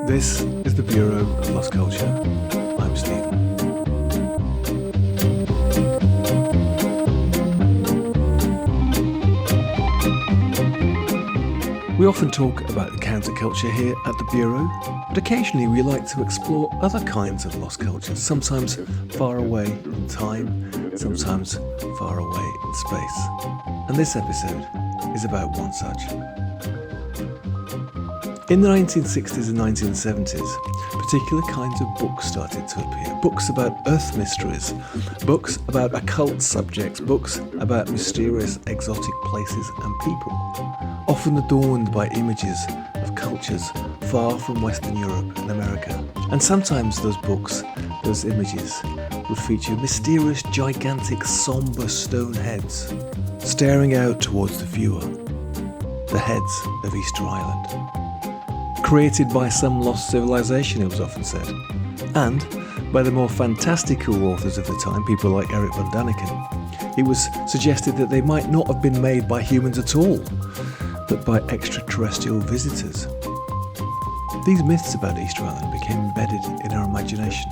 This is the Bureau of Lost Culture. I'm Stephen. We often talk about the counterculture here at the Bureau, but occasionally we like to explore other kinds of lost cultures, sometimes far away in time, sometimes far away in space. And this episode is about one such. In the 1960s and 1970s, particular kinds of books started to appear. Books about Earth mysteries, books about occult subjects, books about mysterious exotic places and people, often adorned by images of cultures far from Western Europe and America. And sometimes those books, those images, would feature mysterious, gigantic, sombre stone heads staring out towards the viewer. The heads of Easter Island. Created by some lost civilization, it was often said, and by the more fantastical authors of the time, people like Eric von Daniken. It was suggested that they might not have been made by humans at all, but by extraterrestrial visitors. These myths about Easter Island became embedded in our imagination.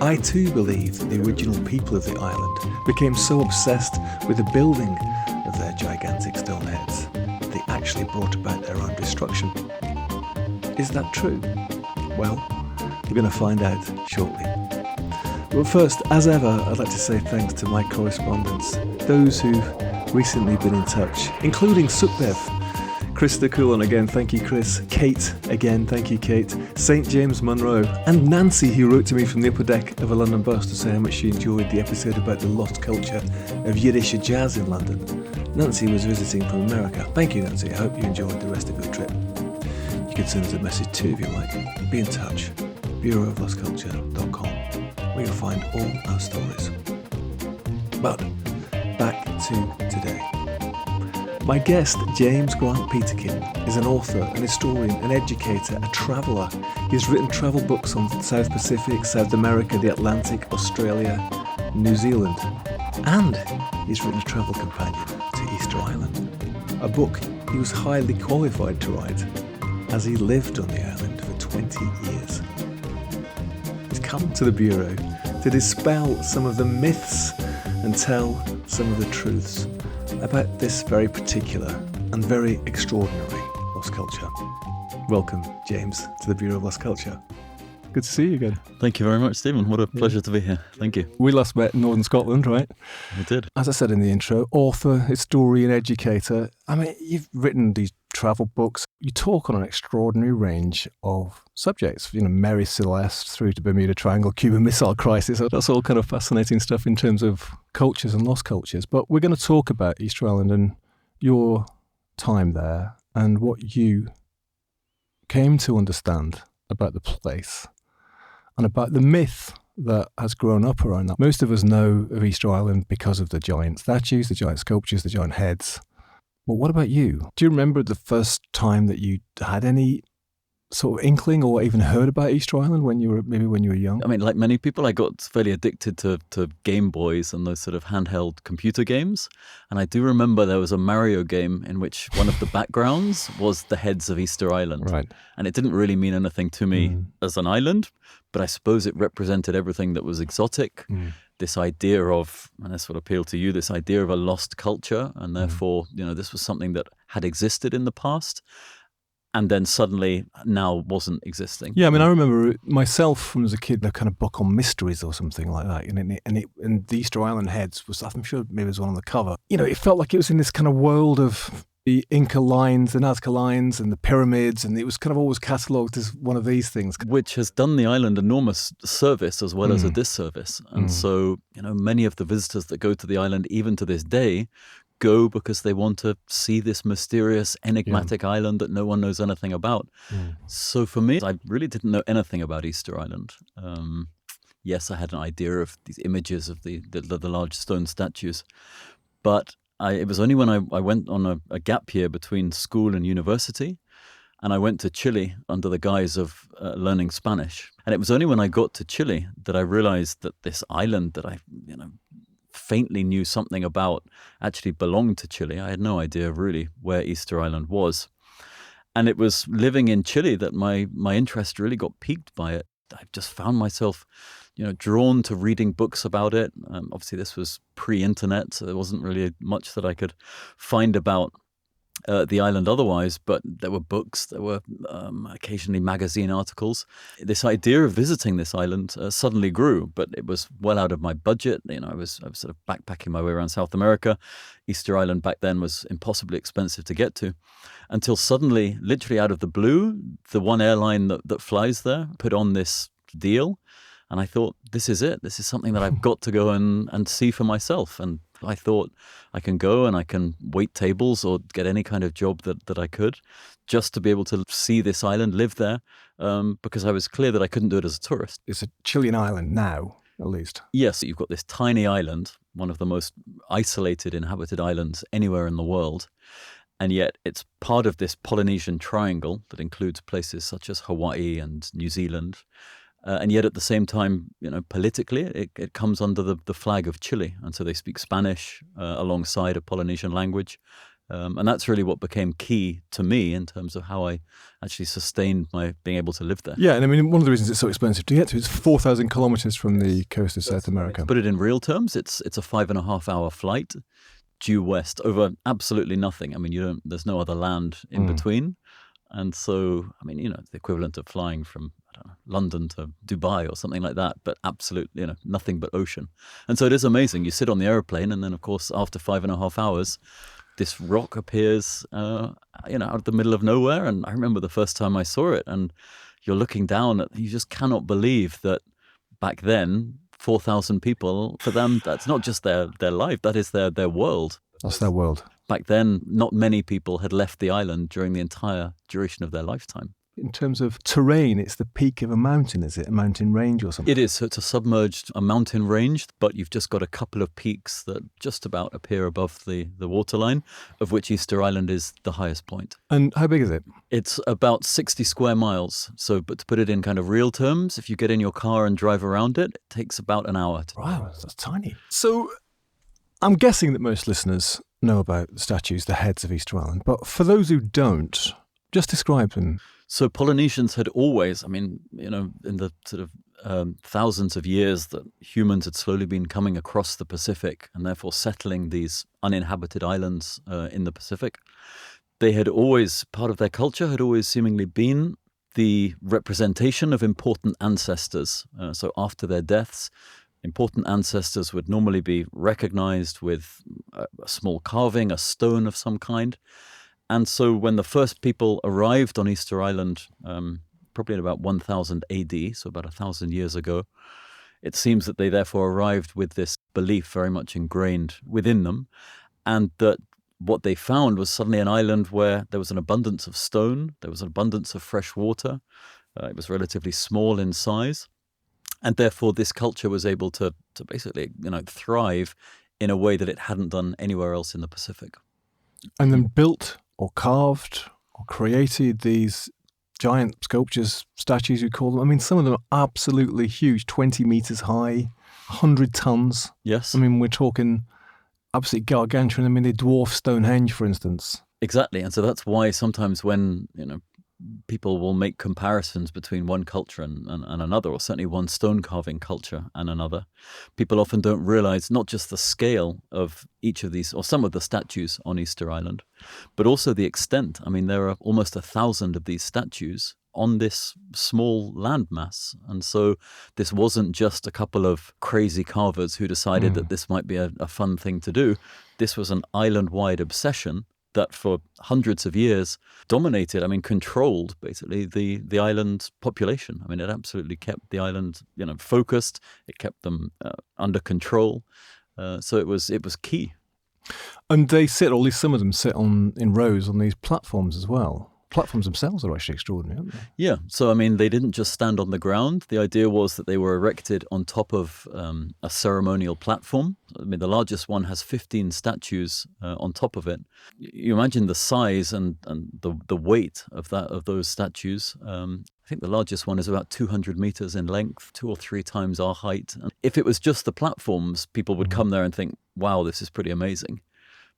I too believe that the original people of the island became so obsessed with the building of their gigantic stone heads they actually brought about their own destruction. Is that true? Well, we're going to find out shortly. But first, as ever, I'd like to say thanks to my correspondents, those who've recently been in touch, including Sukdev, Krista Coulon again, thank you Chris, Kate again, thank you Kate, St James Munro, and Nancy, who wrote to me from the upper deck of a London bus to say how much she enjoyed the episode about the lost culture of Yiddish jazz in London. Nancy was visiting from America. Thank you, Nancy. I hope you enjoyed the rest of your trip. You can send us a message too if you like. Be in touch. bureauoflostculture.com, where you'll find all our stories. But back to today. My guest, James Grant Peterkin, is an author, an historian, an educator, a traveller. He's written travel books on the South Pacific, South America, the Atlantic, Australia, New Zealand. And he's written a travel companion to Easter Island, a book he was highly qualified to write, as he lived on the island for 20 years. He's come to the Bureau to dispel some of the myths and tell some of the truths about this very particular and very extraordinary lost culture. Welcome, James, to the Bureau of Lost Culture. Good to see you again. Thank you very much, Stephen. What a pleasure to be here. Thank you. We last met in Northern Scotland, right? We did. As I said in the intro, author, historian, educator. I mean, you've written these travel books. You talk on an extraordinary range of subjects, Mary Celeste through to Bermuda Triangle, Cuban Missile Crisis. That's all kind of fascinating stuff in terms of cultures and lost cultures. But we're going to talk about Easter Island and your time there and what you came to understand about the place and about the myth that has grown up around that. Most of us know of Easter Island because of the giant statues, the giant sculptures, the giant heads. But what about you? Do you remember the first time that you had any sort of inkling or even heard about Easter Island when you were young? I mean, like many people, I got fairly addicted to Game Boys and those sort of handheld computer games. And I do remember there was a Mario game in which one of the backgrounds was the heads of Easter Island. Right. And it didn't really mean anything to me as an island, but I suppose it represented everything that was exotic. This idea of, and this will appeal to you, this idea of a lost culture. And therefore, this was something that had existed in the past and then suddenly now wasn't existing. Yeah, I mean, I remember myself when I was a kid, a kind of book on mysteries or something like that. And the Easter Island heads was, I'm sure maybe it was one on the cover. It felt like it was in this kind of world of the Inca lines, the Nazca lines and the pyramids. And it was kind of always catalogued as one of these things. Which has done the island enormous service as well as a disservice. And so, many of the visitors that go to the island, even to this day, go because they want to see this mysterious, enigmatic island that no one knows anything about. So for me, I really didn't know anything about Easter Island. Yes, I had an idea of these images of the large stone statues, but it was only when I went on a gap year between school and university, and I went to Chile under the guise of learning Spanish. And it was only when I got to Chile that I realized that this island that I faintly knew something about actually belonged to Chile. I had no idea really where Easter Island was. And it was living in Chile that my interest really got piqued by it. I just found myself, drawn to reading books about it. Obviously, this was pre-internet, so there wasn't really much that I could find about the island otherwise, but there were books, there were occasionally magazine articles. This idea of visiting this island suddenly grew, but it was well out of my budget. I was sort of backpacking my way around South America. Easter Island back then was impossibly expensive to get to, until suddenly, literally out of the blue, the one airline that flies there put on this deal. And I thought, this is it. This is something that I've got to go and see for myself. And I thought I can go and I can wait tables or get any kind of job that I could just to be able to see this island, live there, because I was clear that I couldn't do it as a tourist. It's a Chilean island now, at least. Yes, you've got this tiny island, one of the most isolated inhabited islands anywhere in the world. And yet it's part of this Polynesian triangle that includes places such as Hawaii and New Zealand. And yet at the same time, politically, it comes under the flag of Chile. And so they speak Spanish alongside a Polynesian language. And that's really what became key to me in terms of how I actually sustained my being able to live there. Yeah, and I mean, one of the reasons it's so expensive to get to is 4,000 kilometers from the coast of South America. To put it in real terms, it's a 5.5-hour flight due west over absolutely nothing. I mean, there's no other land in between. And so, I mean, the equivalent of flying from, I don't know, London to Dubai or something like that, but absolutely, nothing but ocean. And so it is amazing. You sit on the aeroplane and then, of course, after 5.5 hours, this rock appears, out of the middle of nowhere. And I remember the first time I saw it, and you're looking down at, you just cannot believe that back then, 4,000 people, for them, that's not just their life, that is their world. That's their world. Back then, not many people had left the island during the entire duration of their lifetime. In terms of terrain, it's the peak of a mountain, is it? A mountain range or something? It is. So it's a mountain range, but you've just got a couple of peaks that just about appear above the waterline, of which Easter Island is the highest point. And how big is it? It's about 60 square miles. So, but to put it in kind of real terms, if you get in your car and drive around it, it takes about an hour. Wow, that's tiny. So I'm guessing that most listeners know about the statues, the heads of Easter Island, but for those who don't, just describe them. So Polynesians had always, in the sort of thousands of years that humans had slowly been coming across the Pacific and therefore settling these uninhabited islands in the Pacific, they had always, part of their culture had always seemingly been the representation of important ancestors. So after their deaths, important ancestors would normally be recognized with a small carving, a stone of some kind. And so when the first people arrived on Easter Island, probably in about 1000 AD, so about 1,000 years ago, it seems that they therefore arrived with this belief very much ingrained within them, and that what they found was suddenly an island where there was an abundance of stone, there was an abundance of fresh water, it was relatively small in size, and therefore this culture was able to basically thrive in a way that it hadn't done anywhere else in the Pacific. And then built or carved or created these giant sculptures, statues you call them. I mean, some of them are absolutely huge, 20 meters high, 100 tons. Yes. I mean, we're talking absolutely gargantuan. I mean, they dwarf Stonehenge, for instance. Exactly. And so that's why sometimes when, people will make comparisons between one culture and another, or certainly one stone carving culture and another, people often don't realize not just the scale of each of these, or some of the statues on Easter Island, but also the extent. I mean, there are almost 1,000 of these statues on this small landmass. And so this wasn't just a couple of crazy carvers who decided that this might be a fun thing to do. This was an island-wide obsession that for hundreds of years dominated, controlled basically the island population. I mean, it absolutely kept the island, focused. It kept them under control. So it was key. And some of them sit in rows on these platforms as well. Platforms themselves are actually extraordinary, aren't they? Yeah. So, they didn't just stand on the ground. The idea was that they were erected on top of a ceremonial platform. The largest one has 15 statues on top of it. You imagine the size and the weight of those statues. I think the largest one is about 200 meters in length, 2 or 3 times our height. And if it was just the platforms, people would come there and think, wow, this is pretty amazing.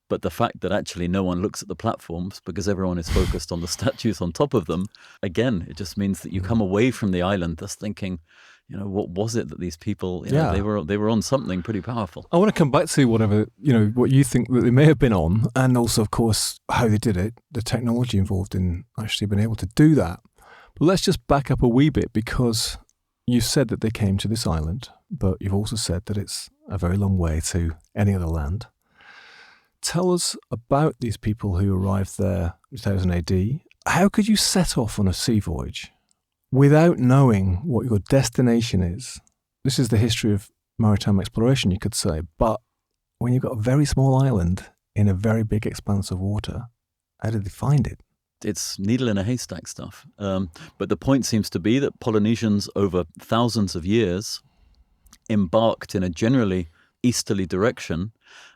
But the fact that actually no one looks at the platforms because everyone is focused on the statues on top of them, again, it just means that you come away from the island just thinking, what was it that these people, they were on something pretty powerful. I want to come back to what you think that they may have been on, and also, of course, how they did it, the technology involved in actually being able to do that. But let's just back up a wee bit, because you said that they came to this island, but you've also said that it's a very long way to any other land. Tell us about these people who arrived there in 2000 AD. How could you set off on a sea voyage without knowing what your destination is? This is the history of maritime exploration, you could say. But when you've got a very small island in a very big expanse of water, how did they find it? It's needle in a haystack stuff. But the point seems to be that Polynesians over thousands of years embarked in a generally easterly direction.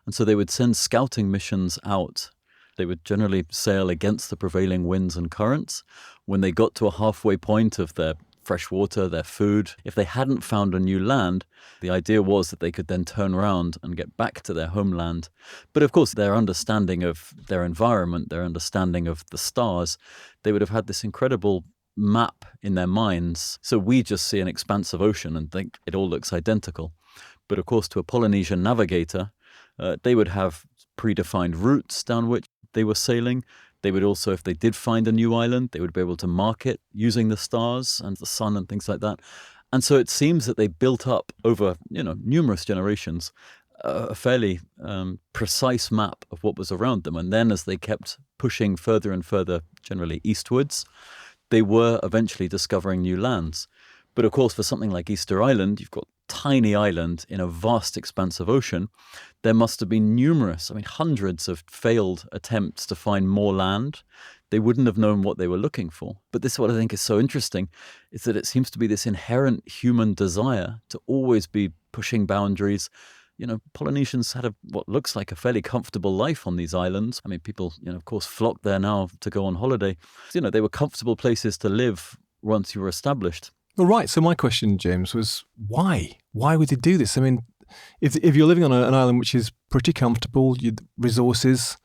And so they would send scouting missions out. They would generally sail against the prevailing winds and currents. When they got to a halfway point of their fresh water, their food, if they hadn't found a new land, the idea was that they could then turn around and get back to their homeland. But of course, their understanding of their environment, their understanding of the stars, they would have had this incredible map in their minds. So we just see an expanse of ocean and think it all looks identical. But of course, to a Polynesian navigator, they would have predefined routes down which they were sailing. They would also, if they did find a new island, they would be able to mark it using the stars and the sun and things like that. And so it seems that they built up over, numerous generations, a fairly precise map of what was around them. And then as they kept pushing further and further, generally eastwards, they were eventually discovering new lands. But of course, for something like Easter Island, you've got a tiny island in a vast expanse of ocean. There must have been hundreds of failed attempts to find more land. They wouldn't have known what they were looking for. But this is what I think is so interesting, is that it seems to be this inherent human desire to always be pushing boundaries. Polynesians had what looks like a fairly comfortable life on these islands. I mean, people, of course, flock there now to go on holiday. They were comfortable places to live once you were established. Well, right. So my question, James, was why? Why would they do this? I mean, if you're living on an island which is pretty comfortable, you resources,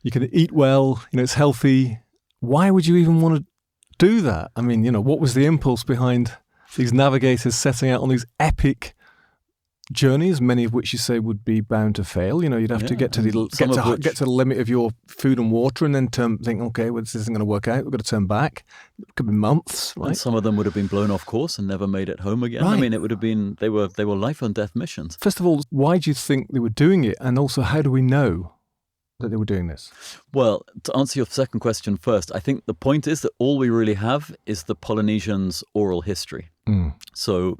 you can eat well, it's healthy, why would you even want to do that? I mean, what was the impulse behind these navigators setting out on these epic journeys, many of which you say would be bound to fail? You'd have to get to the limit of your food and water, and then think, okay, well, this isn't going to work out. We've got to turn back. It could be months, right? And some of them would have been blown off course and never made it home again. Right. I mean, it would have been they were life and death missions. First of all, why do you think they were doing it, and also how do we know that they were doing this? Well, to answer your second question first, I think the point is that all we really have is the Polynesians' oral history. So,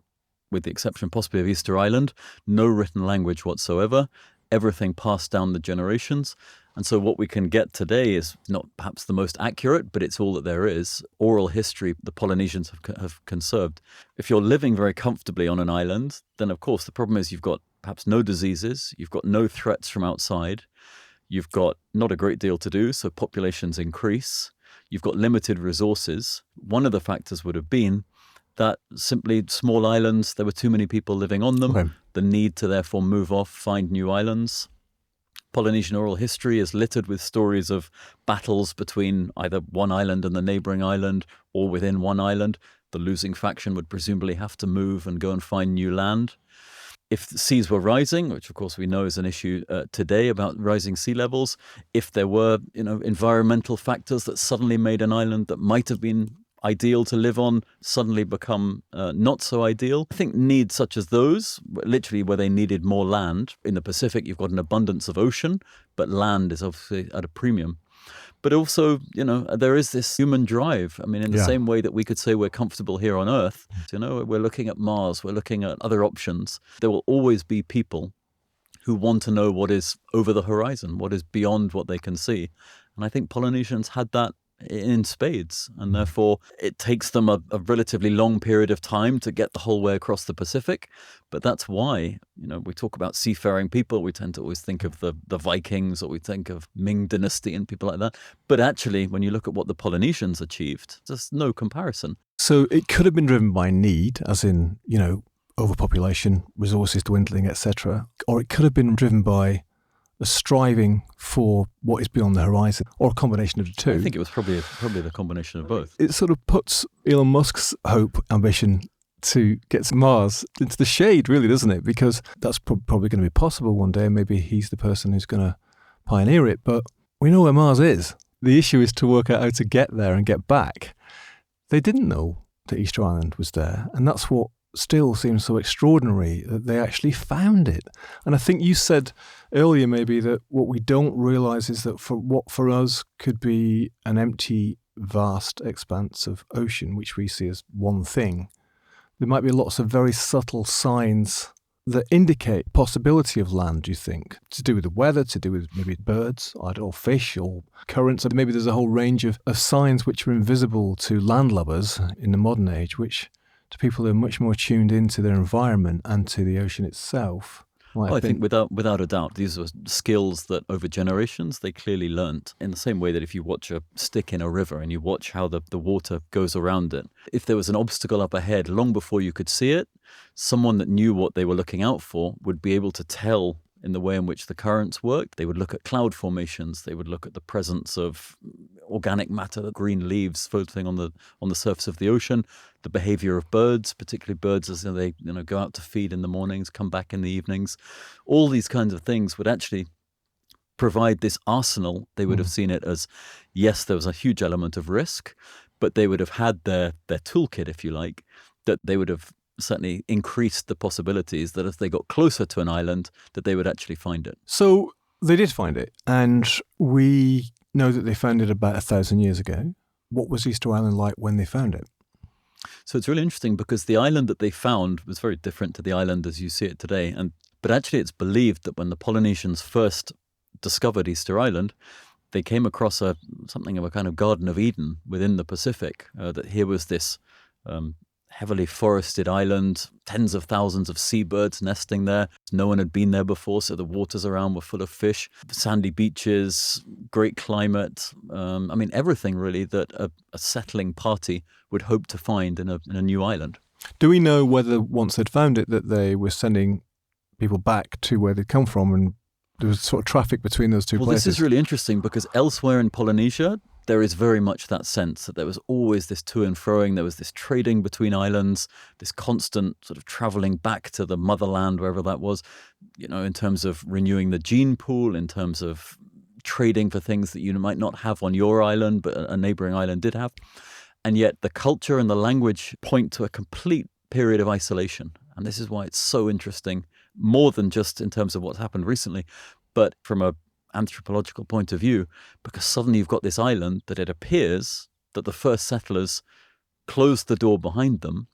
with the exception possibly of Easter Island, no written language whatsoever, everything passed down the generations. And so what we can get today is not perhaps the most accurate, but it's all that there is. Oral history the Polynesians have conserved. If you're living very comfortably on an island, then of course the problem is you've got perhaps no diseases, you've got no threats from outside, you've got not a great deal to do, so populations increase, you've got limited resources. One of the factors would have been that simply small islands, there were too many people living on them, okay. The need to therefore move off, find new islands. Polynesian oral history is littered with stories of battles between either one island and the neighboring island, or within one island. The losing faction would presumably have to move and go and find new land. If the seas were rising, which of course we know is an issue today about rising sea levels, if there were environmental factors that suddenly made an island that might have been ideal to live on suddenly become not so ideal. I think needs such as those, literally where they needed more land. In the Pacific, you've got an abundance of ocean, but land is obviously at a premium. But also, there is this human drive. I mean, in the same way that we could say we're comfortable here on Earth, we're looking at Mars, we're looking at other options. There will always be people who want to know what is over the horizon, what is beyond what they can see. And I think Polynesians had that in spades, and therefore it takes them a relatively long period of time to get the whole way across the Pacific. But that's why, we talk about seafaring people, we tend to always think of the Vikings, or we think of Ming Dynasty and people like that. But actually, when you look at what the Polynesians achieved, there's no comparison. So it could have been driven by need, as in, overpopulation, resources dwindling, etc. Or it could have been driven by a striving for what is beyond the horizon, or a combination of the two. I think it was probably the combination of both. It sort of puts Elon Musk's hope, ambition to get to Mars into the shade, really, doesn't it? Because that's probably going to be possible one day. Maybe he's the person who's going to pioneer it, but we know where Mars is. The issue is to work out how to get there and get back. They didn't know that Easter Island was there, and that's what still seems so extraordinary, that they actually found it. And I think you said earlier maybe that what we don't realise is that for what for us could be an empty, vast expanse of ocean, which we see as one thing, there might be lots of very subtle signs that indicate possibility of land, do you think? To do with the weather, to do with maybe birds or fish or currents. Or maybe there's a whole range of signs which are invisible to landlubbers in the modern age, which to people who are much more tuned into their environment and to the ocean itself. I think without a doubt, these were skills that over generations they clearly learnt. In the same way that if you watch a stick in a river and you watch how the water goes around it, if there was an obstacle up ahead long before you could see it, someone that knew what they were looking out for would be able to tell in the way in which the currents worked. They would look at cloud formations. They would look at the presence of organic matter, green leaves floating on the surface of the ocean, the behavior of birds, particularly birds as they go out to feed in the mornings, come back in the evenings. All these kinds of things would actually provide this arsenal. They would have seen it as, yes, there was a huge element of risk, but they would have had their toolkit, if you like, that they would have certainly increased the possibilities that if they got closer to an island, that they would actually find it. So they did find it, and we know that they found it about 1,000 years ago. What was Easter Island like when they found it? So it's really interesting because the island that they found was very different to the island as you see it today. But actually it's believed that when the Polynesians first discovered Easter Island, they came across something of a kind of Garden of Eden within the Pacific, that here was this heavily forested island, tens of thousands of seabirds nesting there. No one had been there before, so the waters around were full of fish, sandy beaches, great climate. Everything really that a settling party would hope to find in a new island. Do we know whether once they'd found it that they were sending people back to where they'd come from, and there was sort of traffic between those two places? Well, this is really interesting because elsewhere in Polynesia, there is very much that sense that there was always this to and froing, there was this trading between islands, this constant sort of traveling back to the motherland, wherever that was, in terms of renewing the gene pool, in terms of trading for things that you might not have on your island, but a neighboring island did have. And yet the culture and the language point to a complete period of isolation. And this is why it's so interesting, more than just in terms of what's happened recently, but from a anthropological point of view, because suddenly you've got this island that it appears that the first settlers closed the door behind them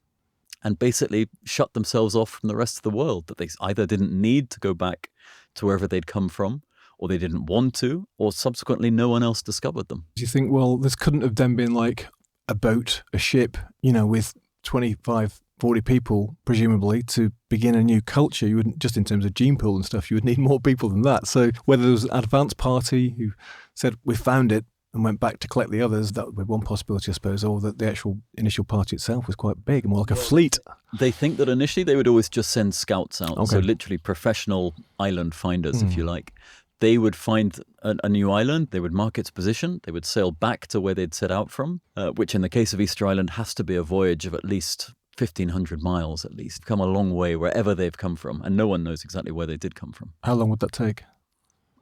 and basically shut themselves off from the rest of the world, that they either didn't need to go back to wherever they'd come from, or they didn't want to, or subsequently no one else discovered them. Do you think, well, this couldn't have then been like a boat, a ship, with 25, 40 people, presumably, to begin a new culture? You wouldn't, just in terms of gene pool and stuff, you would need more people than that. So whether there was an advance party who said, we found it, and went back to collect the others, that would be one possibility, I suppose, or that the actual initial party itself was quite big, more like a fleet. They think that initially they would always just send scouts out, okay. So literally professional island finders, if you like. They would find a new island, they would mark its position, they would sail back to where they'd set out from, which in the case of Easter Island has to be a voyage of at least 1,500 miles at least, come a long way wherever they've come from, and no one knows exactly where they did come from. How long would that take?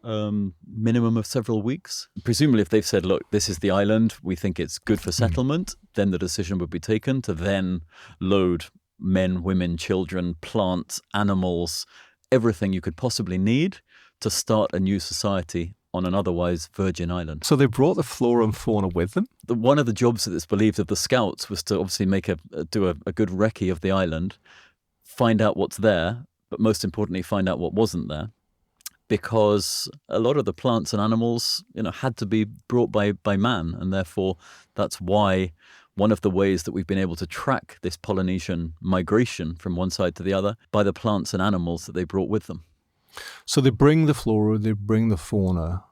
Minimum of several weeks. Presumably if they've said, look, this is the island, we think it's good for settlement, then the decision would be taken to then load men, women, children, plants, animals, everything you could possibly need to start a new society on an otherwise virgin island. So they brought the flora and fauna with them? One of the jobs that it's believed of the scouts was to obviously do a good recce of the island, find out what's there, but most importantly, find out what wasn't there. Because a lot of the plants and animals, had to be brought by man, and therefore that's why one of the ways that we've been able to track this Polynesian migration from one side to the other by the plants and animals that they brought with them. So they bring the flora, they bring the fauna,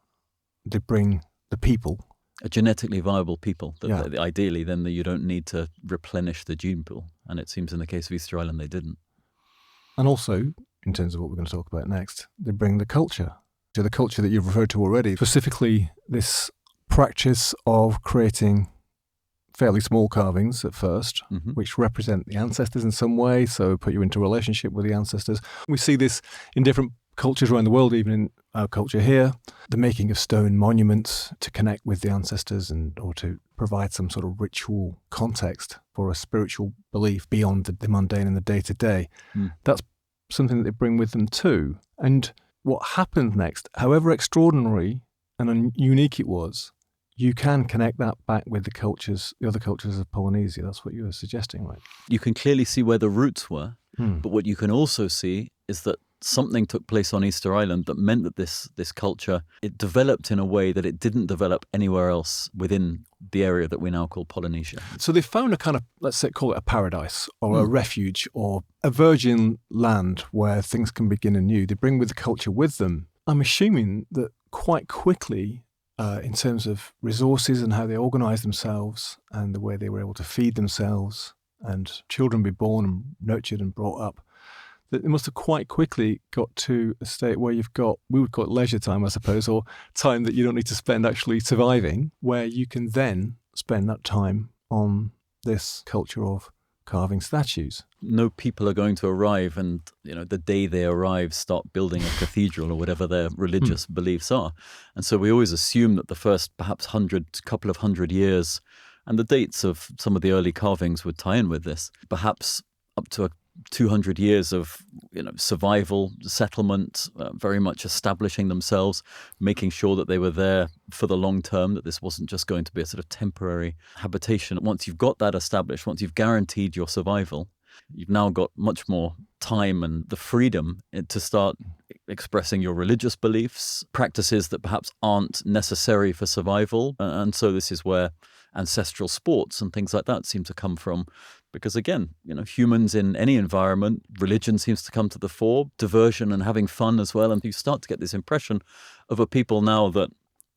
they bring the people. A genetically viable people. That ideally, then you don't need to replenish the gene pool. And it seems in the case of Easter Island, they didn't. And also, in terms of what we're going to talk about next, they bring the culture. to the culture that you've referred to already, specifically this practice of creating fairly small carvings at first, which represent the ancestors in some way, so put you into a relationship with the ancestors. We see this in different cultures around the world, even in our culture here, the making of stone monuments to connect with the ancestors or to provide some sort of ritual context for a spiritual belief beyond the mundane and the day-to-day. That's something that they bring with them too. And what happened next, however extraordinary and unique it was, you can connect that back with the other cultures of Polynesia. That's what you were suggesting, right? You can clearly see where the roots were, but what you can also see is that something took place on Easter Island that meant that this culture, it developed in a way that it didn't develop anywhere else within the area that we now call Polynesia. So they found a kind of, let's say, call it a paradise or a refuge or a virgin land where things can begin anew. They bring with the culture with them. I'm assuming that quite quickly, in terms of resources and how they organise themselves and the way they were able to feed themselves and children be born and nurtured and brought up, that they must have quite quickly got to a state where we would call it leisure time, I suppose, or time that you don't need to spend actually surviving, where you can then spend that time on this culture of carving statues. No people are going to arrive and, the day they arrive, start building a cathedral or whatever their religious beliefs are. And so we always assume that the first perhaps couple of hundred years, and the dates of some of the early carvings would tie in with this, perhaps up to 200 years of survival, settlement, very much establishing themselves, making sure that they were there for the long term, that this wasn't just going to be a sort of temporary habitation. Once you've got that established, once you've guaranteed your survival, you've now got much more time and the freedom to start expressing your religious beliefs, practices that perhaps aren't necessary for survival. And so this is where ancestral sports and things like that seem to come from. Because again, humans in any environment, religion seems to come to the fore, diversion and having fun as well. And you start to get this impression of a people now that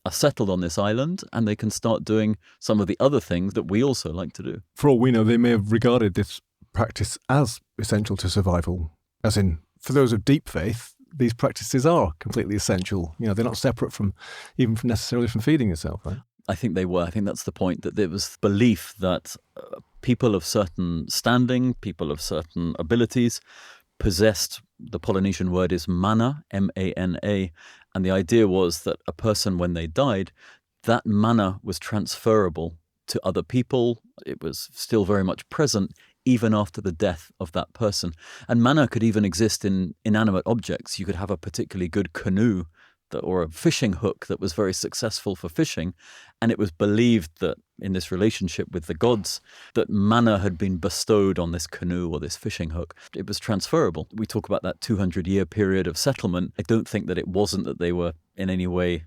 are settled on this island and they can start doing some of the other things that we also like to do. For all we know, they may have regarded this practice as essential to survival. As in, for those of deep faith, these practices are completely essential. They're not separate from necessarily from feeding yourself, right? I think they were. I think that's the point, that there was belief that people of certain standing, people of certain abilities possessed, the Polynesian word is mana, M-A-N-A, and the idea was that a person, when they died, that mana was transferable to other people. It was still very much present even after the death of that person. And mana could even exist in inanimate objects. You could have a particularly good canoe or a fishing hook that was very successful for fishing, and it was believed that in this relationship with the gods that mana had been bestowed on this canoe or this fishing hook. It was transferable. We talk about that 200-year period of settlement. I don't think that it wasn't that they were in any way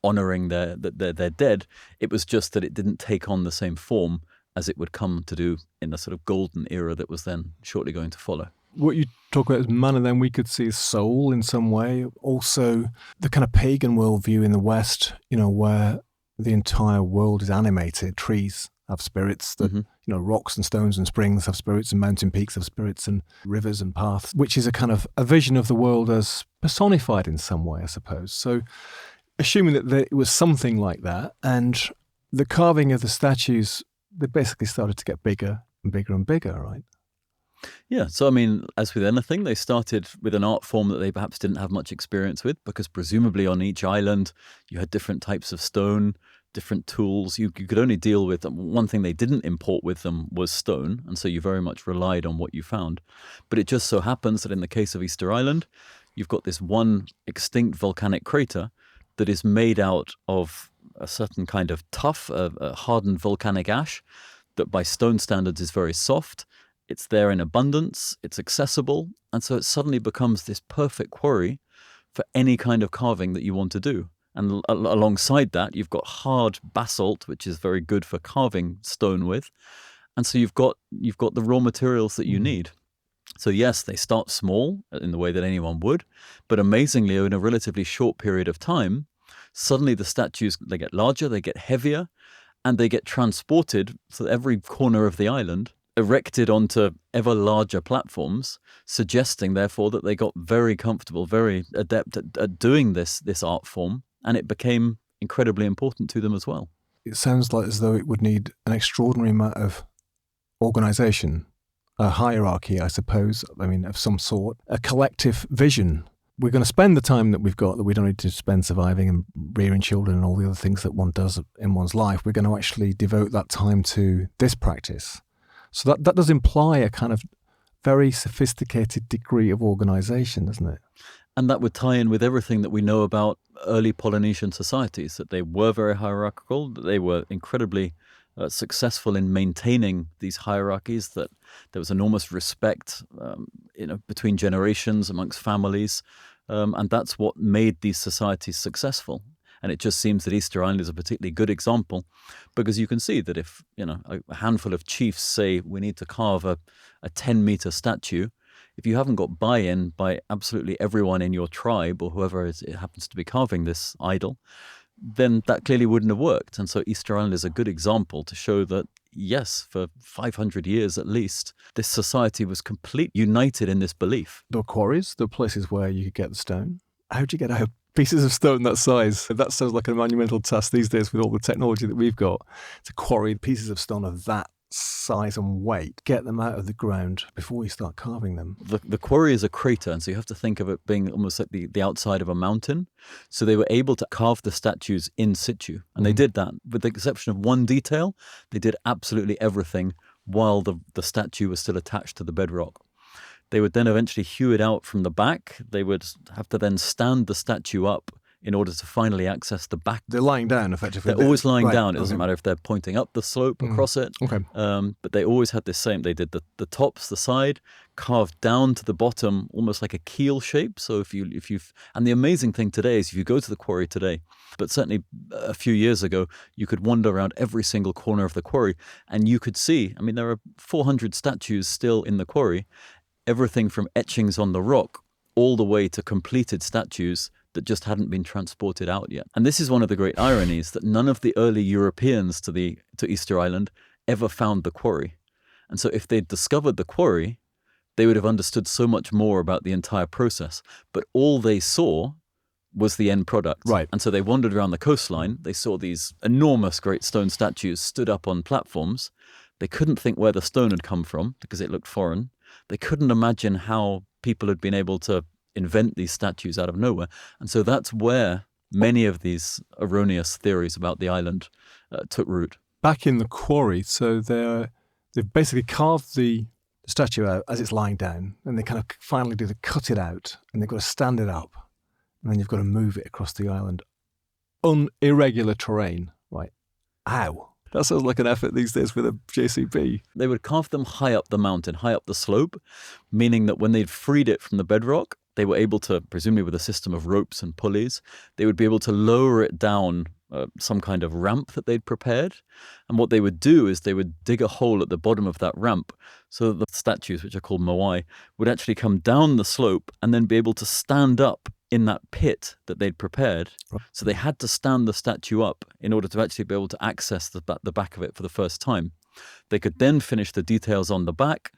honouring their dead. It was just that it didn't take on the same form as it would come to do in the sort of golden era that was then shortly going to follow. What you talk about as mana, then we could see as soul in some way. Also, the kind of pagan worldview in the West, where the entire world is animated. Trees have spirits, rocks and stones and springs have spirits, and mountain peaks have spirits, and rivers and paths, which is a kind of a vision of the world as personified in some way, I suppose. So, assuming that it was something like that, and the carving of the statues, they basically started to get bigger and bigger and bigger, right? Yeah, so I mean, as with anything, they started with an art form that they perhaps didn't have much experience with, because presumably on each island you had different types of stone, different tools. You could only deal with one thing they didn't import with them was stone, and so you very much relied on what you found. But it just so happens that in the case of Easter Island, you've got this one extinct volcanic crater that is made out of a certain kind of tuff, a hardened volcanic ash that by stone standards is very soft. It's there in abundance, it's accessible, and so it suddenly becomes this perfect quarry for any kind of carving that you want to do. And alongside that, you've got hard basalt, which is very good for carving stone with. And so you've got the raw materials that you need. So yes, they start small in the way that anyone would, but amazingly, in a relatively short period of time, suddenly the statues, they get larger, they get heavier, and they get transported to every corner of the island erected onto ever larger platforms, suggesting therefore that they got very comfortable, very adept at doing this art form, and it became incredibly important to them as well. It sounds like as though it would need an extraordinary amount of organisation, a hierarchy, I suppose, of some sort, a collective vision. We're going to spend the time that we've got, that we don't need to spend surviving and rearing children and all the other things that one does in one's life. We're going to actually devote that time to this practice. So that does imply a kind of very sophisticated degree of organisation, doesn't it? And that would tie in with everything that we know about early Polynesian societies, that they were very hierarchical, that they were incredibly successful in maintaining these hierarchies, that there was enormous respect between generations, amongst families, and that's what made these societies successful. And it just seems that Easter Island is a particularly good example, because you can see that if a handful of chiefs say we need to carve a 10-meter statue, if you haven't got buy-in by absolutely everyone in your tribe or whoever it happens to be carving this idol, then that clearly wouldn't have worked. And so Easter Island is a good example to show that, yes, for 500 years at least, this society was completely united in this belief. There were quarries, there were places where you could get the stone. How'd you get out pieces of stone that size? That sounds like a monumental task these days with all the technology that we've got. To quarry pieces of stone of that size and weight, get them out of the ground before you start carving them. The quarry is a crater, and so you have to think of it being almost like the outside of a mountain. So they were able to carve the statues in situ, and they did that. With the exception of one detail, they did absolutely everything while the statue was still attached to the bedrock. They would then eventually hew it out from the back. They would have to then stand the statue up in order to finally access the back. They're lying down, effectively. They're always lying down. It doesn't matter if they're pointing up the slope, across it. Okay. But they always had this same. They did the tops, the side, carved down to the bottom, almost like a keel shape. So if you've, and the amazing thing today is if you go to the quarry today, but certainly a few years ago, you could wander around every single corner of the quarry, and you could see. There are 400 statues still in the quarry, everything from etchings on the rock all the way to completed statues that just hadn't been transported out yet. And this is one of the great ironies, that none of the early Europeans to Easter Island ever found the quarry. And so if they'd discovered the quarry, they would have understood so much more about the entire process. But all they saw was the end product. Right. And so they wandered around the coastline. They saw these enormous great stone statues stood up on platforms. They couldn't think where the stone had come from because it looked foreign. They couldn't imagine how people had been able to invent these statues out of nowhere. And so that's where many of these erroneous theories about the island took root. Back in the quarry, so they've basically carved the statue out as it's lying down, and they kind of finally do the cut it out, and they've got to stand it up, and then you've got to move it across the island on irregular terrain. Right. How? That sounds like an effort these days with a JCB. They would carve them high up the mountain, high up the slope, meaning that when they'd freed it from the bedrock, they were able to, presumably with a system of ropes and pulleys, they would be able to lower it down some kind of ramp that they'd prepared. And what they would do is they would dig a hole at the bottom of that ramp so that the statues, which are called moai, would actually come down the slope and then be able to stand up in that pit that they'd prepared. So they had to stand the statue up in order to actually be able to access the back of it for the first time. They could then finish the details on the back.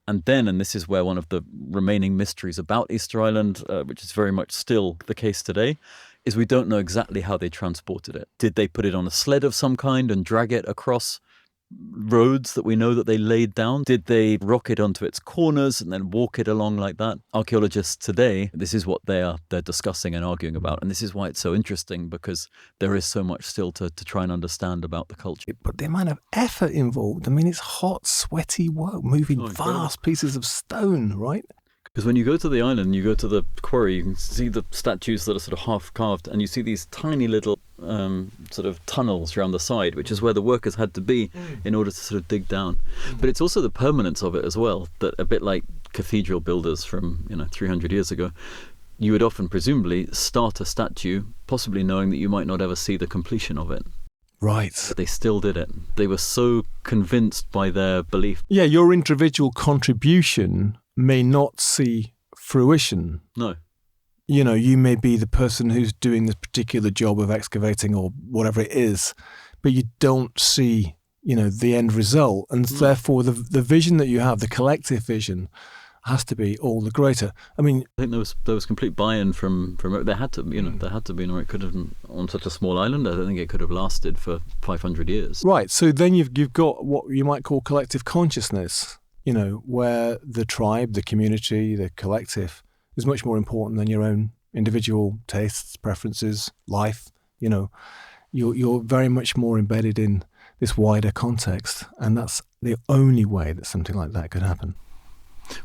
And then, and this is where one of the remaining mysteries about Easter Island, which is very much still the case today, is we don't know exactly how they transported it. Did they put it on a sled of some kind and drag it across roads that we know that they laid down? Did they rock it onto its corners and then walk it along like that? Archaeologists today, this is what they're discussing and arguing about. And this is why it's so interesting, because there is so much still to try and understand about the culture. But the amount of effort involved, it's hot, sweaty work, moving vast pieces of stone, right? Because when you go to the island, you go to the quarry, you can see the statues that are sort of half carved, and you see these tiny little sort of tunnels around the side, which is where the workers had to be in order to sort of dig down. But it's also the permanence of it as well, that a bit like cathedral builders from 300 years ago, you would often presumably start a statue, possibly knowing that you might not ever see the completion of it. Right. But they still did it. They were so convinced by their belief. Yeah, your individual contribution may not see fruition. No. You may be the person who's doing this particular job of excavating or whatever it is, but you don't see the end result. And therefore the vision that you have, the collective vision, has to be all the greater. I mean, I think there was complete buy-in from there had to there had to be, or it could have, on such a small island, I don't think it could have lasted for 500 years. Right. So then you've got what you might call collective consciousness, where the tribe, the community, the collective is much more important than your own individual tastes, preferences, life. You're very much more embedded in this wider context, and that's the only way that something like that could happen.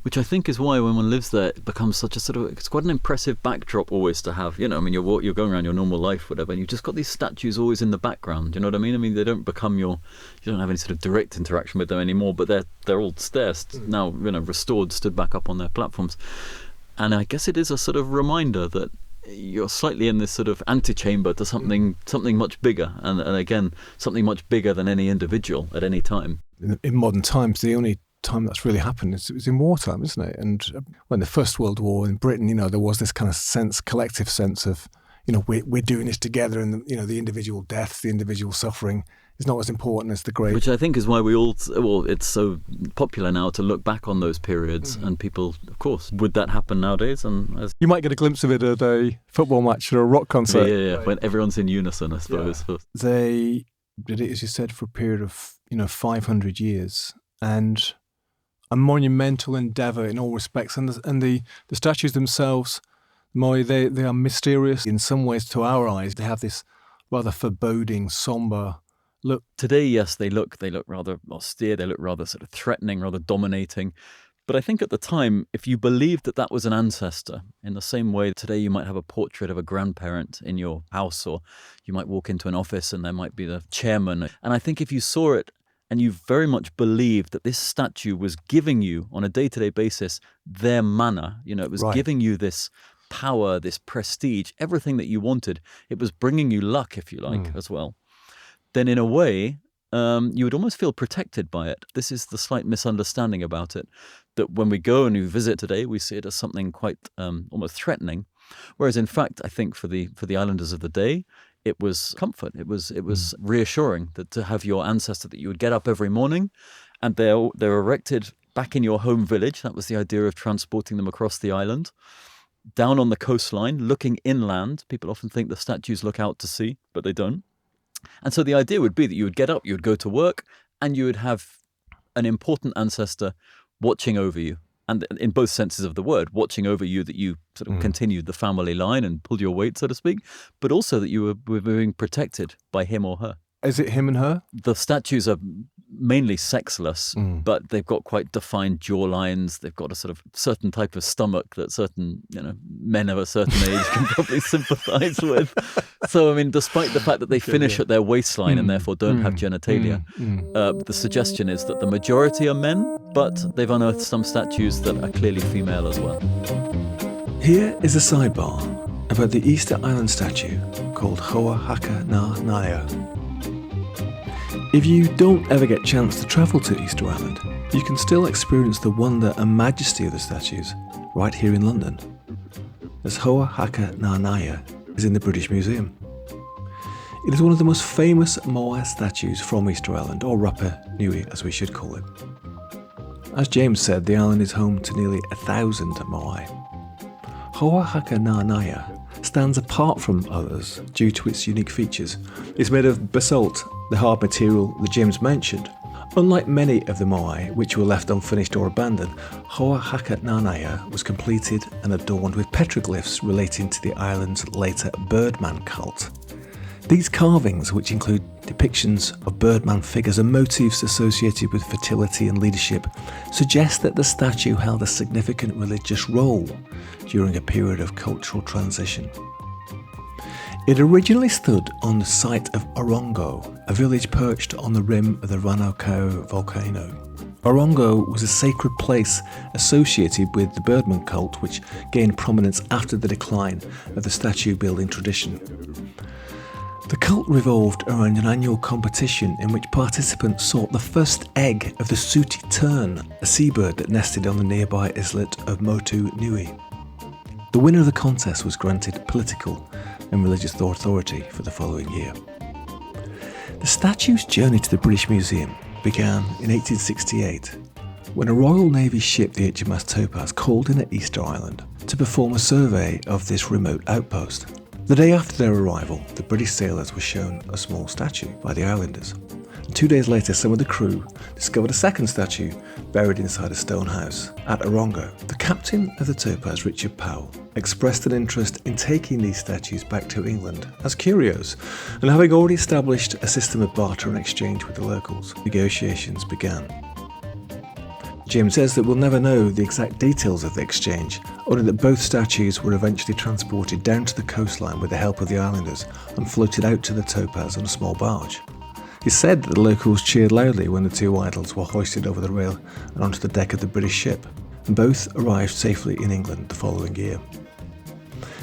Which I think is why when one lives there, it becomes such a it's quite an impressive backdrop always to have. I mean, you're going around your normal life, whatever, and you've just got these statues always in the background. You know what I mean? I mean, they don't become you don't have any sort of direct interaction with them anymore, but they're all there now, restored, stood back up on their platforms. And I guess it is a sort of reminder that you're slightly in this sort of antechamber to something much bigger, and again, something much bigger than any individual at any time. In modern times, the only time that's really happened is in wartime, isn't it? And when the First World War in Britain, there was this kind of collective sense of, we're doing this together, and the individual deaths, the individual suffering is not as important as the great. Which I think is why it's so popular now to look back on those periods, and people, of course, would that happen nowadays? And you might get a glimpse of it at a football match or a rock concert. Yeah, when everyone's in unison, I suppose. Yeah. They did it, as you said, for a period of 500 years, and a monumental endeavour in all respects, and the statues themselves, Moai, they are mysterious in some ways to our eyes. They have this rather foreboding, sombre look. Today, yes, they look rather austere. They look rather sort of threatening, rather dominating. But I think at the time, if you believed that was an ancestor, in the same way today you might have a portrait of a grandparent in your house, or you might walk into an office and there might be the chairman. And I think if you saw it, and you very much believed that this statue was giving you, on a day-to-day basis, their manner. It was giving you this power, this prestige, everything that you wanted. It was bringing you luck, if you like, as well. Then in a way, you would almost feel protected by it. This is the slight misunderstanding about it, that when we go and we visit today, we see it as something quite almost threatening. Whereas in fact, I think for the islanders of the day, it was comfort. It was reassuring that to have your ancestor, that you would get up every morning, and they're erected back in your home village. That was the idea of transporting them across the island, down on the coastline, looking inland. People often think the statues look out to sea, but they don't. And so the idea would be that you would get up, you would go to work, and you would have an important ancestor watching over you. And in both senses of the word, watching over you, that you sort of continued the family line and pulled your weight, so to speak, but also that you were being protected by him or her. Is it him and her? The statues are mainly sexless, but they've got quite defined jawlines. They've got a sort of certain type of stomach that certain men of a certain age can probably sympathise with. So, I mean, despite the fact that they finish at their waistline and therefore don't have genitalia, the suggestion is that the majority are men, but they've unearthed some statues that are clearly female as well. Here is a sidebar about the Easter Island statue called Hoa Haka Na Naya. If you don't ever get a chance to travel to Easter Island, you can still experience the wonder and majesty of the statues right here in London, as Hoa Haka Na Naya is in the British Museum. It is one of the most famous Moai statues from Easter Island, or Rapa Nui as we should call it. As James said, the island is home to nearly 1,000 Moai. Hoa Haka Na Naya stands apart from others due to its unique features. It's made of basalt, the hard material that James mentioned. Unlike many of the Moai, which were left unfinished or abandoned, Hoa Haka Na Naya was completed and adorned with petroglyphs relating to the island's later Birdman cult. These carvings, which include depictions of Birdman figures and motifs associated with fertility and leadership, suggest that the statue held a significant religious role during a period of cultural transition. It originally stood on the site of Orongo, a village perched on the rim of the Ranokau volcano. Orongo was a sacred place associated with the Birdman cult, which gained prominence after the decline of the statue building tradition. The cult revolved around an annual competition in which participants sought the first egg of the sooty tern, a seabird that nested on the nearby islet of Motu Nui. The winner of the contest was granted political and religious authority for the following year. The statue's journey to the British Museum began in 1868 when a Royal Navy ship, the HMS Topaz, called in at Easter Island to perform a survey of this remote outpost. The day after their arrival, the British sailors were shown a small statue by the islanders. And 2 days later, some of the crew discovered a second statue buried inside a stone house at Orongo. The captain of the Topaz, Richard Powell, expressed an interest in taking these statues back to England as curios, and having already established a system of barter and exchange with the locals, negotiations began. Jim says that we'll never know the exact details of the exchange, only that both statues were eventually transported down to the coastline with the help of the islanders and floated out to the Topaz on a small barge. It's said that the locals cheered loudly when the two idols were hoisted over the rail and onto the deck of the British ship, and both arrived safely in England the following year.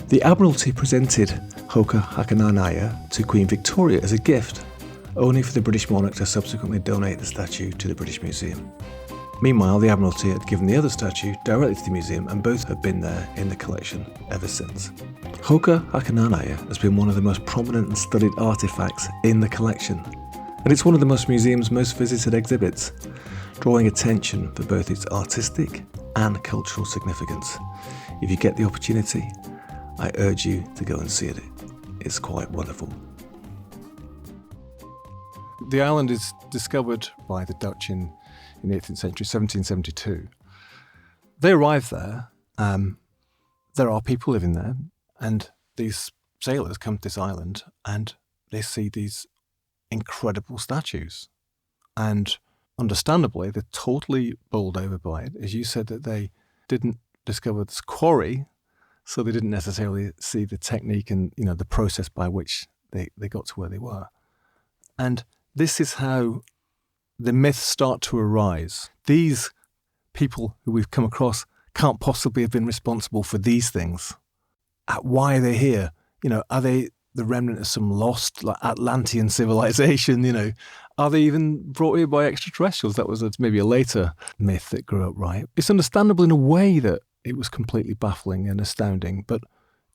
The Admiralty presented Hoka Hakananaya to Queen Victoria as a gift, only for the British monarch to subsequently donate the statue to the British Museum. Meanwhile, the Admiralty had given the other statue directly to the museum, and both have been there in the collection ever since. Hoka Hakananaya has been one of the most prominent and studied artefacts in the collection, and it's one of the museum's most visited exhibits, drawing attention for both its artistic and cultural significance. If you get the opportunity, I urge you to go and see it. It's quite wonderful. The island is discovered by the Dutch in the 18th century, 1772. They arrive there. There are people living there, and these sailors come to this island and they see these incredible statues. And understandably, they're totally bowled over by it. As you said, that they didn't discover this quarry, so they didn't necessarily see the technique and the process by which they got to where they were. And this is how the myths start to arise. These people who we've come across can't possibly have been responsible for these things. Why are they here? Are they the remnant of some lost Atlantean civilization? Are they even brought here by extraterrestrials? That was maybe a later myth that grew up, right? It's understandable in a way that it was completely baffling and astounding, but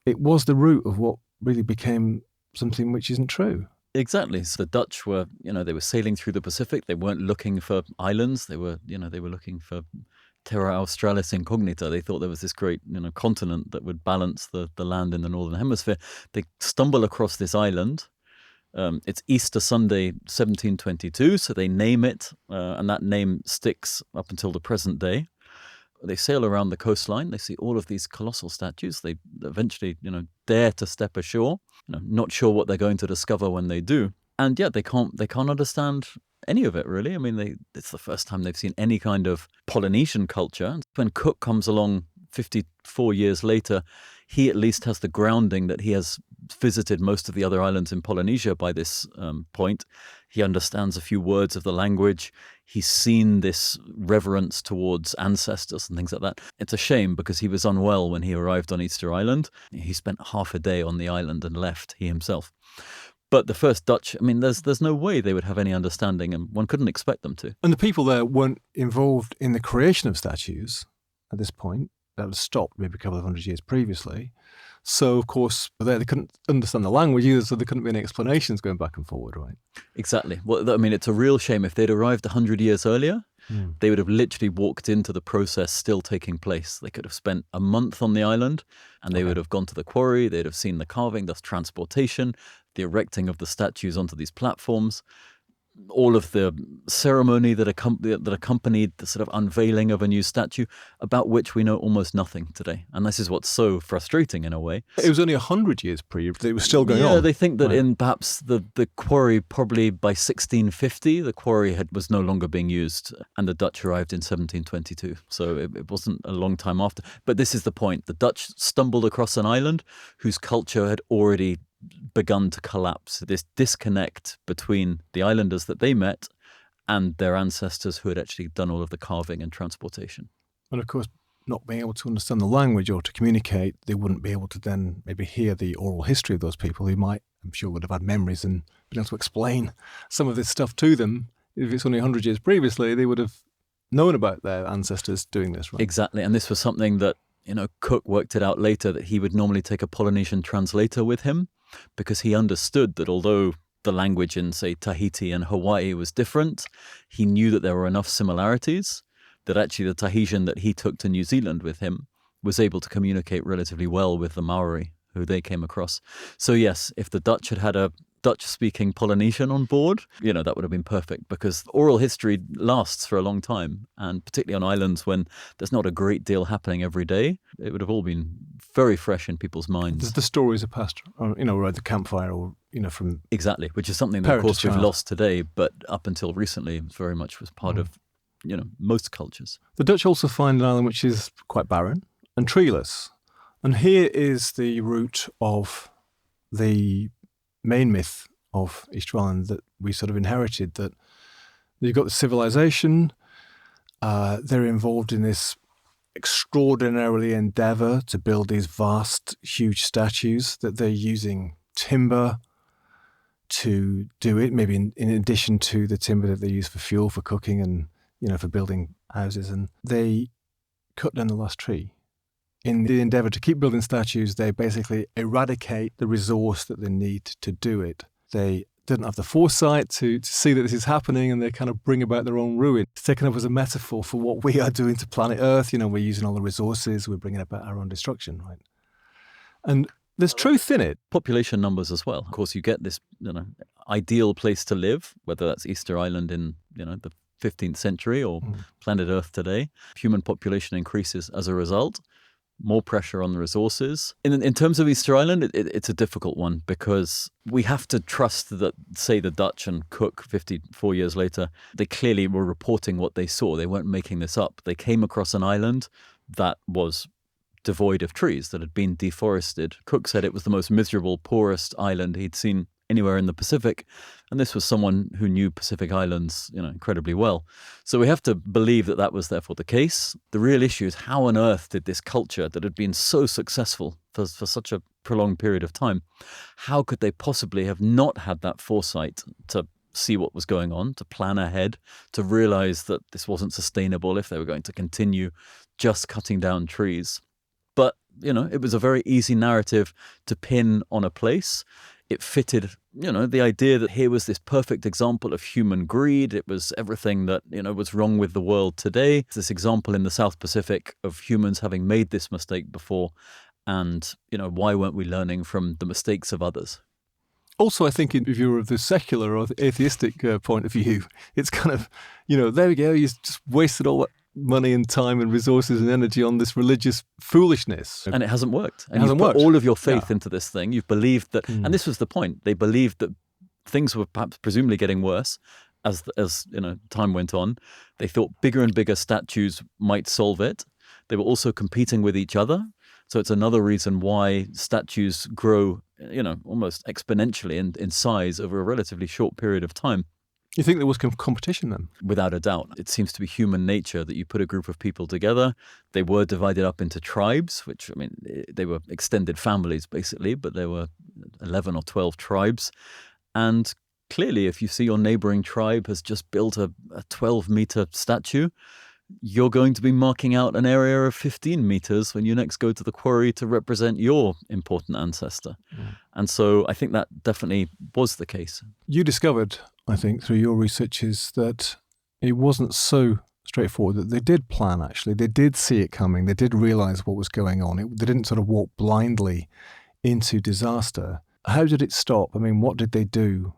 it was the root of what really became something which isn't true. Exactly. So the Dutch were, they were sailing through the Pacific. They weren't looking for islands. They were looking for Terra Australis Incognita. They thought there was this great, continent that would balance the land in the Northern Hemisphere. They stumble across this island. It's Easter Sunday, 1722. So they name it, and that name sticks up until the present day. They sail around the coastline. They see all of these colossal statues. They eventually, dare to step ashore. Not sure what they're going to discover when they do. And yet they can't understand any of it, really. I mean, it's the first time they've seen any kind of Polynesian culture. When Cook comes along 54 years later, he at least has the grounding that he has visited most of the other islands in Polynesia by this point. He understands a few words of the language. He's seen this reverence towards ancestors and things like that. It's a shame because he was unwell when he arrived on Easter Island. He spent half a day on the island and left, he himself. But the first Dutch, there's no way they would have any understanding, and one couldn't expect them to. And the people there weren't involved in the creation of statues at this point. That was stopped maybe a couple of hundred years previously. So, of course, they couldn't understand the language either, so there couldn't be any explanations going back and forward, right? Exactly. Well, it's a real shame. If they'd arrived 100 years earlier, they would have literally walked into the process still taking place. They could have spent a month on the island, and they would have gone to the quarry, they'd have seen the carving, thus transportation, the erecting of the statues onto these platforms, all of the ceremony that accompanied the sort of unveiling of a new statue, about which we know almost nothing today. And this is what's so frustrating in a way. It was only 100 years it was still going on. Yeah, they think that in perhaps the quarry, probably by 1650, the quarry was no longer being used, and the Dutch arrived in 1722. So it wasn't a long time after. But this is the point. The Dutch stumbled across an island whose culture had already begun to collapse. This disconnect between the islanders that they met and their ancestors who had actually done all of the carving and transportation. And of course, not being able to understand the language or to communicate, they wouldn't be able to then maybe hear the oral history of those people who might, I'm sure, would have had memories and been able to explain some of this stuff to them. If it's only 100 years previously, they would have known about their ancestors doing this, right? Exactly. And this was something that, Cook worked it out later, that he would normally take a Polynesian translator with him, because he understood that although the language in, say, Tahiti and Hawaii was different. He knew that there were enough similarities that actually the Tahitian that he took to New Zealand with him was able to communicate relatively well with the Maori who they came across. So yes, if the Dutch had had a Dutch-speaking Polynesian on board, that would have been perfect, because oral history lasts for a long time, and particularly on islands when there's not a great deal happening every day, it would have all been very fresh in people's minds. The stories are passed, around the campfire, or from exactly, which is something that, of course, we've lost today, but up until recently, it very much was part of most cultures. The Dutch also find an island which is quite barren and treeless, and here is the root of the main myth of Easter Island that we sort of inherited, that you've got the civilization, they're involved in this extraordinarily endeavor to build these vast, huge statues, that they're using timber to do it, maybe in addition to the timber that they use for fuel, for cooking and, for building houses. And they cut down the last tree. In the endeavor to keep building statues, they basically eradicate the resource that they need to do it. They didn't have the foresight to see that this is happening, and they kind of bring about their own ruin. It's taken up as a metaphor for what we are doing to planet Earth. We're using all the resources, we're bringing about our own destruction, right? And there's truth in it. Population numbers as well. Of course, you get this, ideal place to live, whether that's Easter Island in, the 15th century or planet Earth today. Human population increases as a result. More pressure on the resources. In terms of Easter Island, it's a difficult one, because we have to trust that, say, the Dutch and Cook 54 years later, they clearly were reporting what they saw. They weren't making this up. They came across an island that was devoid of trees, that had been deforested. Cook said it was the most miserable, poorest island he'd seen anywhere in the Pacific. And this was someone who knew Pacific Islands, incredibly well. So we have to believe that that was therefore the case. The real issue is, how on earth did this culture that had been so successful for such a prolonged period of time, how could they possibly have not had that foresight to see what was going on, to plan ahead, to realize that this wasn't sustainable if they were going to continue just cutting down trees? But, it was a very easy narrative to pin on a place. It fitted, the idea that here was this perfect example of human greed. It was everything that, was wrong with the world today. It's this example in the South Pacific of humans having made this mistake before. And, why weren't we learning from the mistakes of others? Also, I think if you're of the secular or the atheistic point of view, it's kind of, there we go, you just wasted all that money and time and resources and energy on this religious foolishness. And it hasn't worked. And it hasn't worked. All of your faith into this thing. You've believed that, and this was the point, they believed that things were perhaps presumably getting worse as time went on. They thought bigger and bigger statues might solve it. They were also competing with each other. So it's another reason why statues grow, almost exponentially in size over a relatively short period of time. You think there was competition then? Without a doubt. It seems to be human nature that you put a group of people together. They were divided up into tribes, which, they were extended families basically, but there were 11 or 12 tribes. And clearly, if you see your neighboring tribe has just built a 12-meter statue, you're going to be marking out an area of 15 meters when you next go to the quarry to represent your important ancestor. And so I think that definitely was the case. You discovered, I think, through your researches, that it wasn't so straightforward, that they did plan, actually. They did see it coming. They did realize what was going on. They didn't sort of walk blindly into disaster. How did it stop? What did they do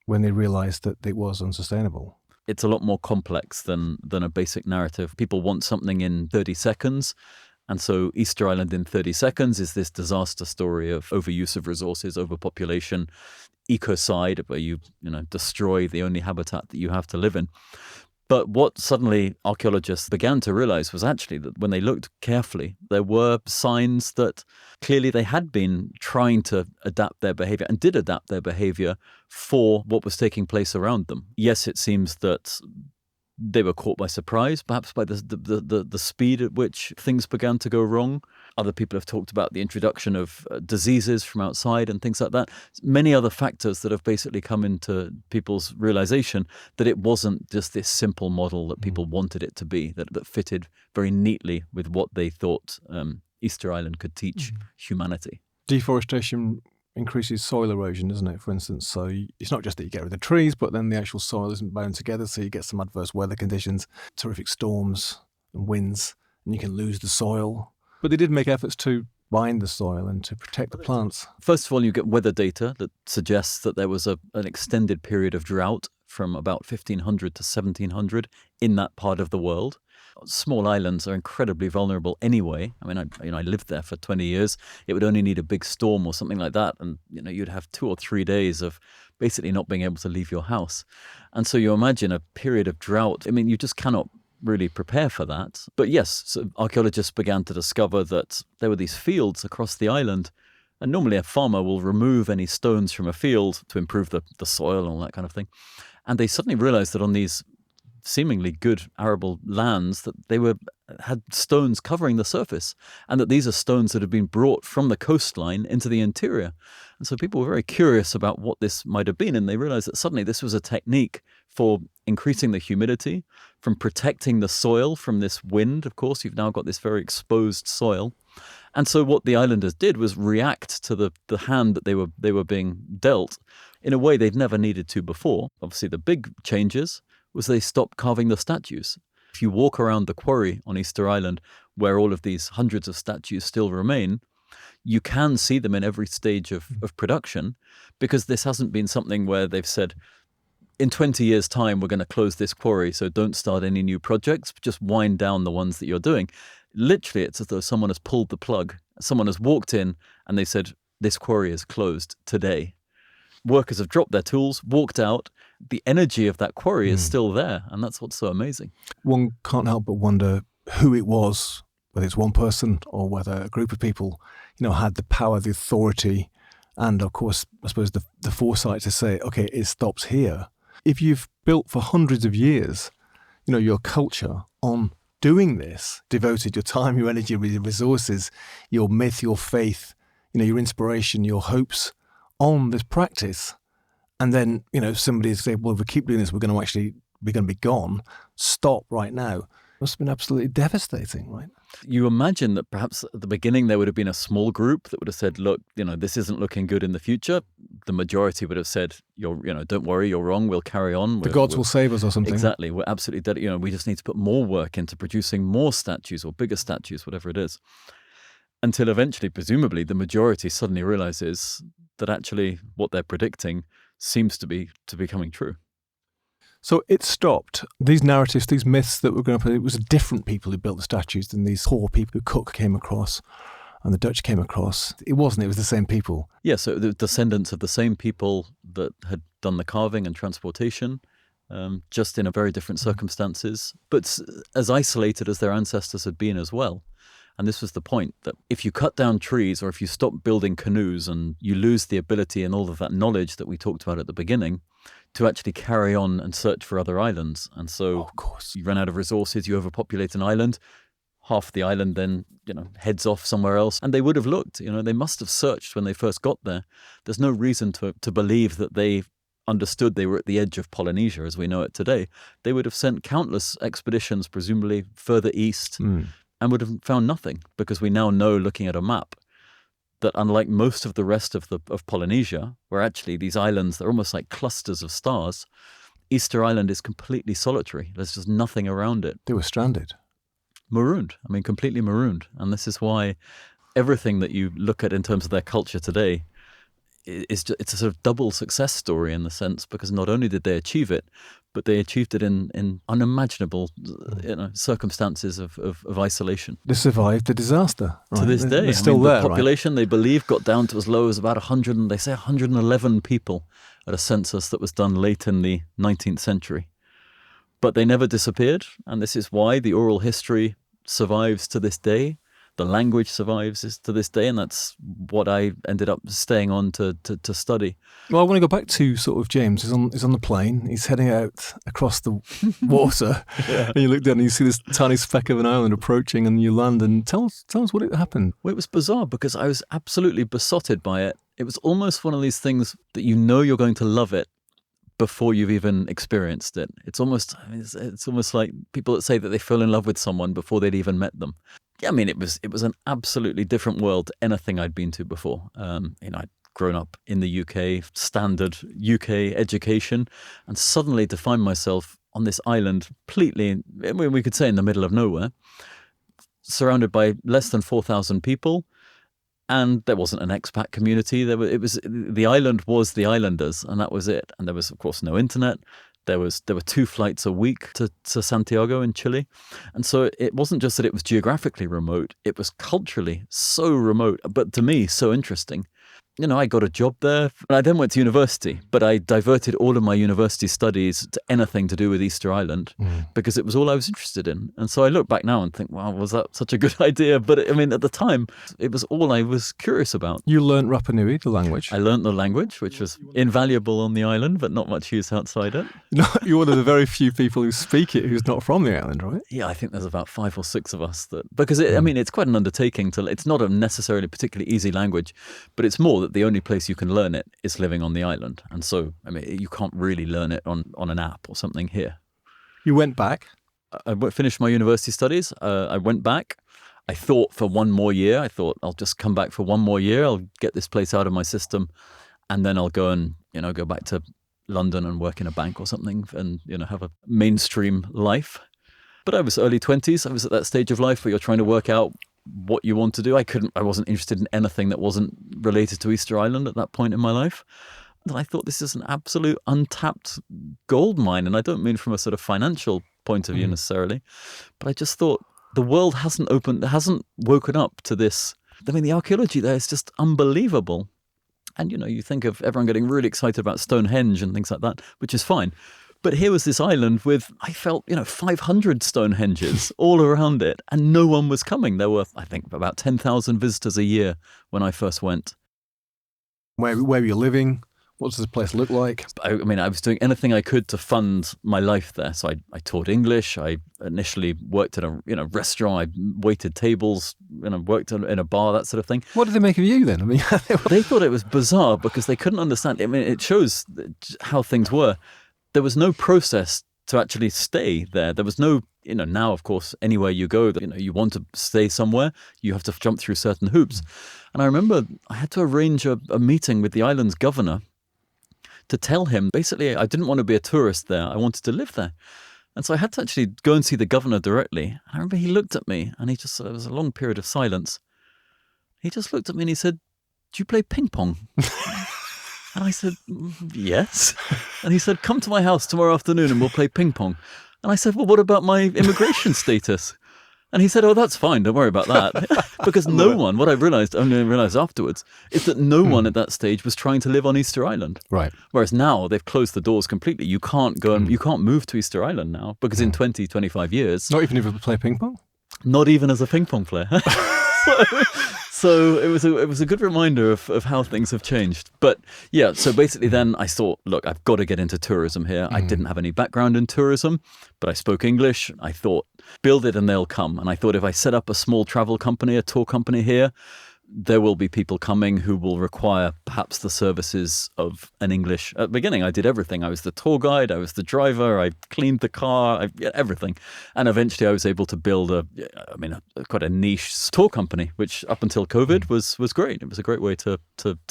when they realized that it was unsustainable? It's a lot more complex than a basic narrative. People want something in 30 seconds. And so Easter Island in 30 seconds is this disaster story of overuse of resources, overpopulation, ecocide, where you destroy the only habitat that you have to live in. But what suddenly archaeologists began to realize was actually that when they looked carefully, there were signs that clearly they had been trying to adapt their behavior and did adapt their behavior for what was taking place around them. Yes, it seems that they were caught by surprise, perhaps by the speed at which things began to go wrong. Other people have talked about the introduction of diseases from outside and things like that. Many other factors that have basically come into people's realization that it wasn't just this simple model that people wanted it to be, that fitted very neatly with what they thought Easter Island could teach humanity. Deforestation increases soil erosion, doesn't it, for instance? So it's not just that you get rid of the trees, but then the actual soil isn't bound together, so you get some adverse weather conditions, terrific storms and winds, and you can lose the soil. But they did make efforts to bind the soil and to protect the plants. First of all, you get weather data that suggests that there was an extended period of drought from about 1500 to 1700 in that part of the world. Small islands are incredibly vulnerable anyway. I mean, I lived there for 20 years. It would only need a big storm or something like that, and you'd have 2 or 3 days of basically not being able to leave your house. And so you imagine a period of drought. I mean, you just cannot really prepare for that. But yes, so archaeologists began to discover that there were these fields across the island, and normally a farmer will remove any stones from a field to improve the soil and all that kind of thing. And they suddenly realized that on these seemingly good arable lands that they had stones covering the surface, and that these are stones that had been brought from the coastline into the interior. And so people were very curious about what this might have been, and they realized that suddenly this was a technique for increasing the humidity, from protecting the soil from this wind. Of course, you've now got this very exposed soil. And so what the islanders did was react to the hand that they were being dealt in a way they'd never needed to before. Obviously, the big changes was they stopped carving the statues. If you walk around the quarry on Easter Island, where all of these hundreds of statues still remain, you can see them in every stage of production, because this hasn't been something where they've said, in 20 years' time, we're going to close this quarry, so don't start any new projects, just wind down the ones that you're doing. Literally, it's as though someone has pulled the plug. Someone has walked in and they said, this quarry is closed today. Workers have dropped their tools, walked out. The energy of that quarry is still there, and that's what's so amazing. One can't help but wonder who it was, whether it's one person or whether a group of people, had the power, the authority, and of course, I suppose the foresight to say, okay, it stops here. If you've built for hundreds of years, your culture on doing this, devoted your time, your energy, your resources, your myth, your faith, your inspiration, your hopes on this practice, and then, somebody say, well, if we keep doing this, we're going to be gone. Stop right now. Must have been absolutely devastating, right? You imagine that perhaps at the beginning there would have been a small group that would have said, look, this isn't looking good in the future. The majority would have said, don't worry, you're wrong, we'll carry on. The gods will save us or something. Exactly. We're absolutely dead. We just need to put more work into producing more statues or bigger statues, whatever it is. Until eventually, presumably, the majority suddenly realizes that actually what they're predicting seems to be coming true. So it stopped. These narratives, these myths that were going to put, it was different people who built the statues than these poor people who Cook came across and the Dutch came across. It wasn't. It was the same people. Yeah, so the descendants of the same people that had done the carving and transportation, just in a very different circumstances, but as isolated as their ancestors had been as well. And this was the point, that if you cut down trees or if you stop building canoes and you lose the ability and all of that knowledge that we talked about at the beginning to actually carry on and search for other islands. And so of course, you run out of resources, you overpopulate an island, half the island then, heads off somewhere else. And they would have looked, they must have searched when they first got there. There's no reason to believe that they understood they were at the edge of Polynesia as we know it today. They would have sent countless expeditions, presumably further east, and would have found nothing, because we now know, looking at a map, that unlike most of the rest of Polynesia, where actually these islands, they're almost like clusters of stars, Easter Island is completely solitary. There's just nothing around it. They were stranded. Marooned. I mean, completely marooned. And this is why everything that you look at in terms of their culture today it's a sort of double success story in the sense, because not only did they achieve it, but they achieved it in unimaginable circumstances of isolation. They survived the disaster. Right? To this day. They're still there, the population, right? They believe, got down to as low as about 100, and they say 111 people at a census that was done late in the 19th century. But they never disappeared, and this is why the oral history survives to this day. The language survives to this day, and that's what I ended up staying on to study. Well, I want to go back to sort of James. He's on the plane. He's heading out across the water, yeah. And you look down and you see this tiny speck of an island approaching, and you land. And tell us what happened. Well, it was bizarre because I was absolutely besotted by it. It was almost one of these things that you're going to love it before you've even experienced it. It's almost like people that say that they fell in love with someone before they'd even met them. Yeah, I mean, it was an absolutely different world to anything I'd been to before. I'd grown up in the UK, standard UK education, and suddenly to find myself on this island completely, we could say in the middle of nowhere, surrounded by less than 4,000 people. And there wasn't an expat community. The island was the islanders, and that was it. And there was, of course, no internet. There were 2 flights a week to Santiago in Chile. And so it wasn't just that it was geographically remote, it was culturally so remote, but to me, so interesting. I got a job there. And I then went to university, but I diverted all of my university studies to anything to do with Easter Island because it was all I was interested in. And so I look back now and think, wow, was that such a good idea? But at the time, it was all I was curious about. You learned Rapa Nui, the language. I learned the language, which was invaluable on the island, but not much use outside it. You're one of the very few people who speak it who's not from the island, right? Yeah, I think there's about 5 or 6 of us because it's quite an undertaking it's not a necessarily particularly easy language, but it's more that the only place you can learn it is living on the island. And so, you can't really learn it on an app or something here. You went back? I finished my university studies. I went back. I thought for one more year, I'll just come back for one more year. I'll get this place out of my system. And then I'll go and, go back to London and work in a bank or something and, have a mainstream life. But I was early 20s. I was at that stage of life where you're trying to work out what you want to do. I wasn't interested in anything that wasn't related to Easter Island at that point in my life. And I thought this is an absolute untapped gold mine. And I don't mean from a sort of financial point of view necessarily, but I just thought the world hasn't woken up to this. The archaeology there is just unbelievable. And, you think of everyone getting really excited about Stonehenge and things like that, which is fine. But here was this island with, I felt, 500 Stonehenges all around it, and no one was coming. There were, I think, about 10,000 visitors a year when I first went. Where were you living? What does the place look like? I was doing anything I could to fund my life there. So I taught English. I initially worked at a restaurant. I waited tables, worked in a bar, that sort of thing. What did they make of you then? They thought it was bizarre because they couldn't understand. It shows how things were. There was no process to actually stay there. There was no, now, of course, anywhere you go, you want to stay somewhere, you have to jump through certain hoops. And I remember I had to arrange a meeting with the island's governor to tell him, basically, I didn't want to be a tourist there. I wanted to live there. And so I had to actually go and see the governor directly. And I remember he looked at me and there was a long period of silence. He just looked at me and he said, "Do you play ping pong?" And I said, "Yes." And he said, "Come to my house tomorrow afternoon and we'll play ping pong." And I said, "Well, what about my immigration status?" And he said, "Oh, that's fine. Don't worry about that." Because what I only realized afterwards, is that no one at that stage was trying to live on Easter Island. Right. Whereas now they've closed the doors completely. You can't go and you can't move to Easter Island now because in 20, 25 years. Not even if you play ping pong? Not even as a ping pong player. So it was a good reminder of how things have changed. But yeah, so basically then I thought, look, I've got to get into tourism here. I didn't have any background in tourism, but I spoke English. I thought, build it and they'll come. And I thought if I set up a small travel company, a tour company here, there will be people coming who will require perhaps the services of an English. At the beginning, I did everything. I was the tour guide, I was the driver, I cleaned the car, everything. And eventually I was able to build quite a niche tour company, which up until COVID was great. It was a great way to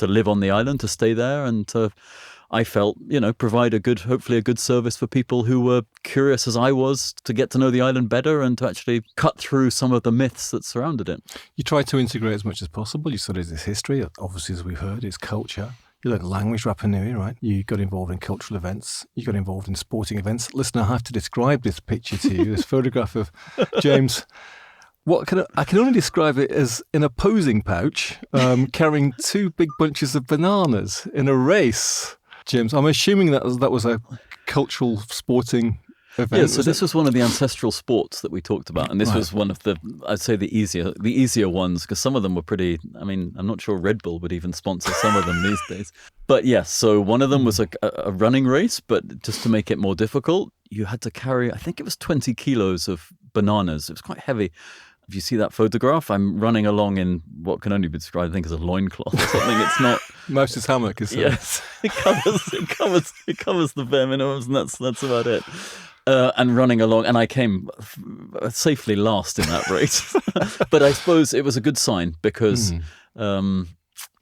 live on the island, to stay there and to, I felt, provide hopefully a good service for people who were curious as I was to get to know the island better and to actually cut through some of the myths that surrounded it. You tried to integrate as much as possible. You studied its history, obviously, as we've heard, its culture. You learned language, Rapa Nui, right? You got involved in cultural events. You got involved in sporting events. Listen, I have to describe this picture to you, this photograph of James. I can only describe it as in a posing pouch, carrying 2 big bunches of bananas in a race. James, I'm assuming that was a cultural sporting event. Yeah, so this was one of the ancestral sports that we talked about, and this was one of the, I'd say, the easier ones, because some of them were pretty. I'm not sure Red Bull would even sponsor some of them these days. But yes, so one of them was a running race, but just to make it more difficult, you had to carry, I think it was 20 kilos of bananas. It was quite heavy. If you see that photograph, I'm running along in what can only be described, I think, as a loincloth or something. It's not Moses' hammock, is it? Yes, it covers the bare minimums, and that's about it. And running along, and I came safely last in that race. But I suppose it was a good sign because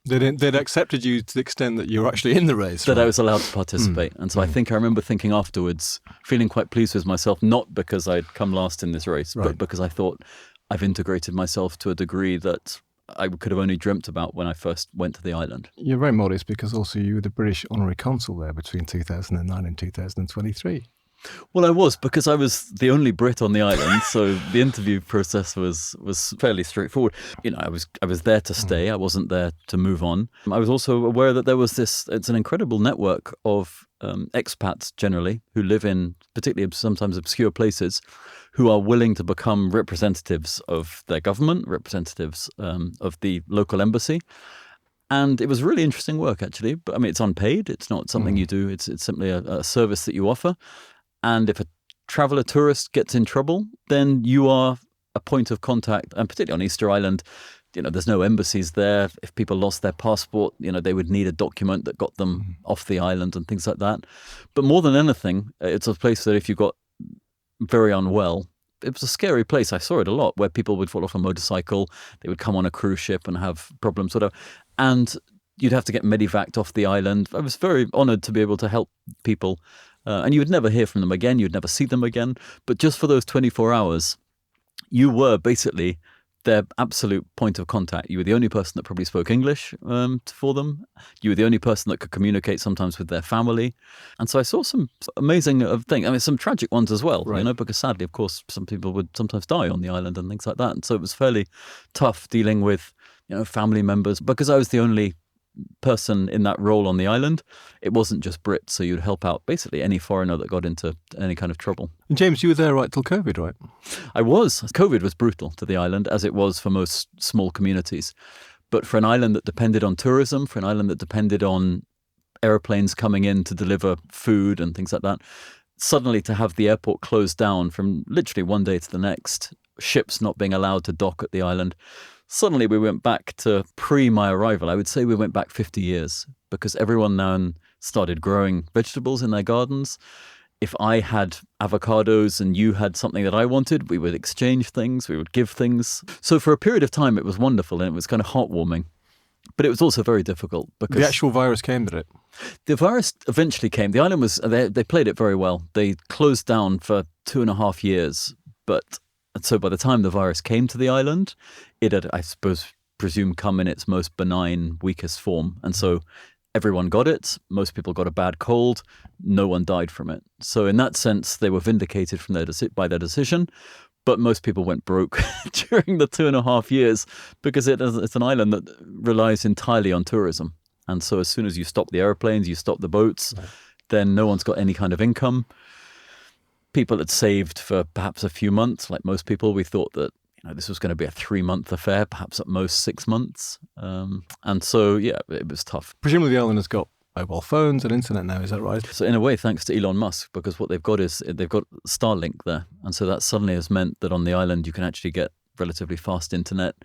They'd accepted you to the extent that you were actually in the race. That right? I was allowed to participate. And so I think I remember thinking afterwards, feeling quite pleased with myself, not because I'd come last in this race, but because I thought I've integrated myself to a degree that I could have only dreamt about when I first went to the island. You're very modest because also you were the British honorary consul there between 2009 and 2023. Well, I was, because I was the only Brit on the island, so the interview process was fairly straightforward. You know, I was there to stay. I wasn't there to move on. I was also aware that there was it's an incredible network of expats generally who live in particularly sometimes obscure places, who are willing to become representatives of their government, representatives of the local embassy. And it was really interesting work, actually. But I mean, it's unpaid. It's not something you do. It's simply a service that you offer. And if a traveller, tourist gets in trouble, then you are a point of contact. And particularly on Easter Island, you know, there's no embassies there. If people lost their passport, you know, they would need a document that got them off the island and things like that. But more than anything, it's a place that if you got very unwell, it was a scary place. I saw it a lot, where people would fall off a motorcycle, they would come on a cruise ship and have problems, whatever. And you'd have to get medevaced off the island. I was very honoured to be able to help people. And you would never hear from them again. You'd never see them again. But just for those 24 hours, you were basically their absolute point of contact. You were the only person that probably spoke English for them. You were the only person that could communicate sometimes with their family. And so I saw some amazing things. I mean, some tragic ones as well, you know, because sadly, of course, some people would sometimes die on the island and things like that. And so it was fairly tough dealing with, you know, family members. Because I was the only person in that role on the island, it wasn't just Brits, so you'd help out basically any foreigner that got into any kind of trouble. And James, you were there right till COVID, right? I was. COVID was brutal to the island, as it was for most small communities. But for an island that depended on tourism, for an island that depended on aeroplanes coming in to deliver food and things like that, suddenly to have the airport closed down from literally one day to the next, ships not being allowed to dock at the island, suddenly we went back to pre my arrival. I would say we went back 50 years, because everyone now started growing vegetables in their gardens. If I had avocados and you had something that I wanted, we would exchange things, we would give things. So for a period of time, it was wonderful and it was kind of heartwarming. But it was also very difficult because the actual virus came, did it? The virus eventually came. The island was, they played it very well. They closed down for 2.5 years. And so by the time the virus came to the island, it had, I suppose, presumed come in its most benign, weakest form. And so everyone got it. Most people got a bad cold. No one died from it. So in that sense, they were vindicated from by their decision. But most people went broke during the 2.5 years, because it's an island that relies entirely on tourism. And so as soon as you stop the airplanes, you stop the boats, then no one's got any kind of income. People had saved for perhaps a few months, like most people. We thought that, you know, this was going to be a 3-month affair, perhaps at most 6 months. And so, yeah, it was tough. Presumably the island has got mobile phones and internet now, is that right? So in a way, thanks to Elon Musk, because what they've got is they've got Starlink there. And so that suddenly has meant that on the island, you can actually get relatively fast internet,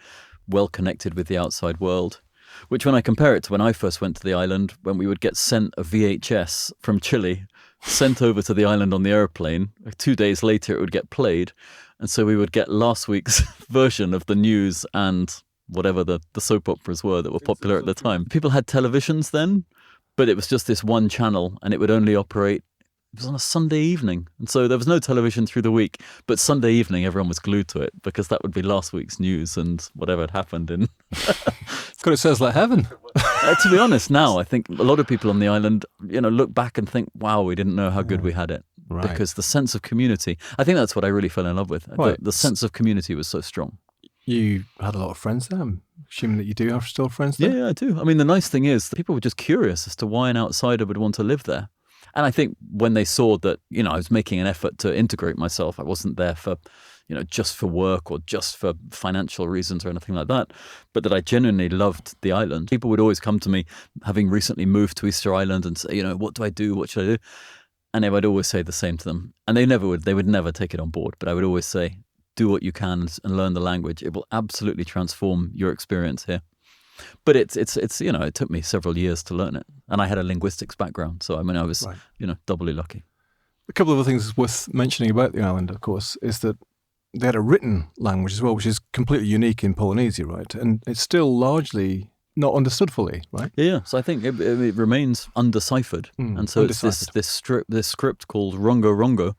well connected with the outside world. Which, when I compare it to when I first went to the island, when we would get sent a VHS from Chile, sent over to the island on the airplane, 2 days later it would get played. And so we would get last week's version of the news and whatever the soap operas were that were popular at the time. People had televisions then, but it was just this one channel, and it would only operate, it was on a Sunday evening. And so there was no television through the week, but Sunday evening everyone was glued to it, because that would be last week's news and whatever had happened in. God, it sounds like heaven. To be honest, now I think a lot of people on the island, you know, look back and think, wow, we didn't know how good we had it. Right. Because the sense of community, I think that's what I really fell in love with. Right. The sense of community was so strong. You had a lot of friends there. I'm assuming that you do have still friends there? Yeah, I do. I mean, the nice thing is that people were just curious as to why an outsider would want to live there. And I think when they saw that, you know, I was making an effort to integrate myself, I wasn't there for, you know, just for work or just for financial reasons or anything like that, but that I genuinely loved the island. People would always come to me, having recently moved to Easter Island, and say, you know, what do I do? What should I do? And I would always say the same to them. And they would never take it on board. But I would always say, do what you can and learn the language. It will absolutely transform your experience here. But it's you know, it took me several years to learn it. And I had a linguistics background. So, I mean, I was, you know, doubly lucky. A couple of other things worth mentioning about the island, of course, is that they had a written language as well, which is completely unique in Polynesia, right? And it's still largely not understood fully, right? Yeah, so I think it remains undeciphered. And so it's this script called Rongo Rongo,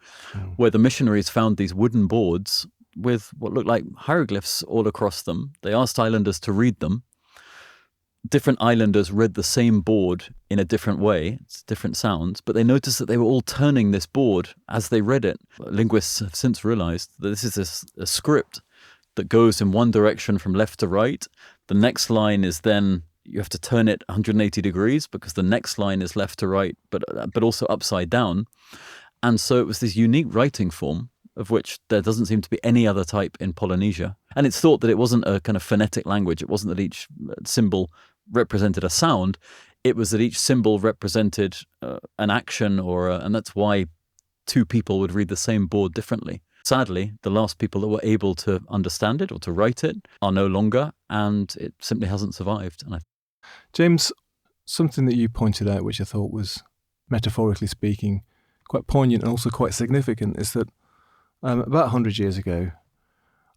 where the missionaries found these wooden boards with what looked like hieroglyphs all across them. They asked islanders to read them. Different islanders read the same board in a different way, it's different sounds, but they noticed that they were all turning this board as they read it. Linguists have since realized that this is a script that goes in one direction from left to right. The next line is then, you have to turn it 180 degrees because the next line is left to right, but also upside down. And so it was this unique writing form of which there doesn't seem to be any other type in Polynesia. And it's thought that it wasn't a kind of phonetic language. It wasn't that each symbol represented a sound. It was that each symbol represented an action, and that's why two people would read the same board differently. Sadly, the last people that were able to understand it or to write it are no longer, and it simply hasn't survived. James, something that you pointed out, which I thought was, metaphorically speaking, quite poignant and also quite significant, is that about 100 years ago,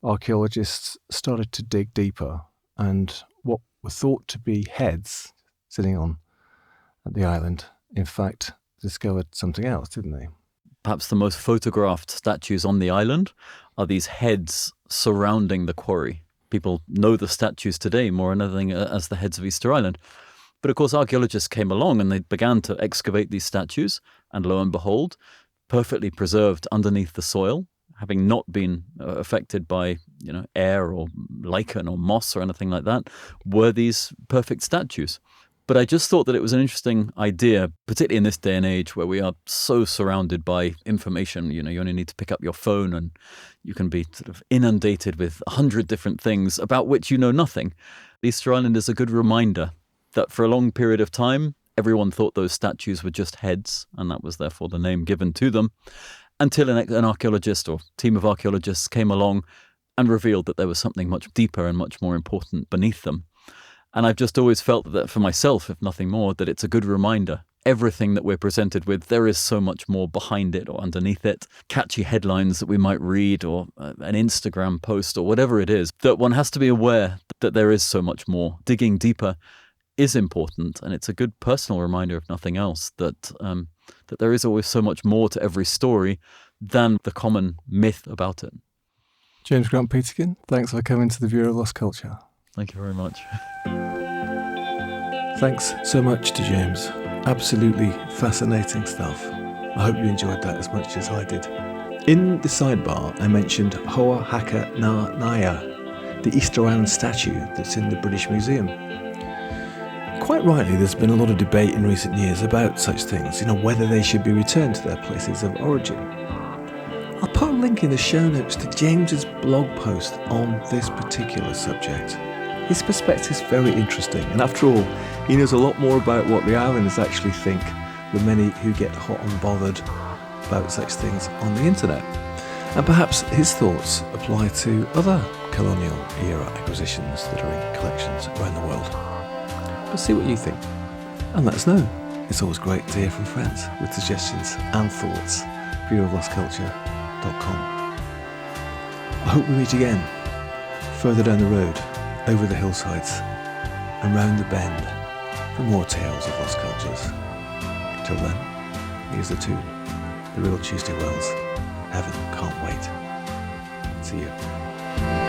archaeologists started to dig deeper, and what were thought to be heads sitting on the island, in fact, discovered something else, didn't they? Perhaps the most photographed statues on the island are these heads surrounding the quarry. People know the statues today more than anything as the heads of Easter Island. But of course, archaeologists came along and they began to excavate these statues, and lo and behold, perfectly preserved underneath the soil, having not been affected by air or lichen or moss or anything like that, were these perfect statues. But I just thought that it was an interesting idea, particularly in this day and age where we are so surrounded by information. You only need to pick up your phone and you can be sort of inundated with 100 different things about which you know nothing. Easter Island is a good reminder that for a long period of time, everyone thought those statues were just heads, and that was therefore the name given to them, until an archaeologist or team of archaeologists came along and revealed that there was something much deeper and much more important beneath them. And I've just always felt that for myself, if nothing more, that it's a good reminder. Everything that we're presented with, there is so much more behind it or underneath it. Catchy headlines that we might read, or an Instagram post, or whatever it is, that one has to be aware that there is so much more. Digging deeper is important, and it's a good personal reminder, if nothing else, that there is always so much more to every story than the common myth about it. James Grant-Peterkin, thanks for coming to the Bureau of Lost Culture. Thank you very much. Thanks so much to James. Absolutely fascinating stuff. I hope you enjoyed that as much as I did. In the sidebar, I mentioned Hoa Haka Na Naya, the Easter Island statue that's in the British Museum. Quite rightly, there's been a lot of debate in recent years about such things, whether they should be returned to their places of origin. I'll put a link in the show notes to James's blog post on this particular subject. His perspective is very interesting, and after all, he knows a lot more about what the islanders actually think than many who get hot and bothered about such things on the internet. And perhaps his thoughts apply to other colonial era acquisitions that are in collections around the world. But see what you think, and let us know. It's always great to hear from friends with suggestions and thoughts. bureauoflostculture.com. I hope we meet again, further down the road, over the hillsides, and round the bend for more tales of lost cultures. Till then, here's the tune, the real Tuesday Wells, Heaven Can't Wait. See you.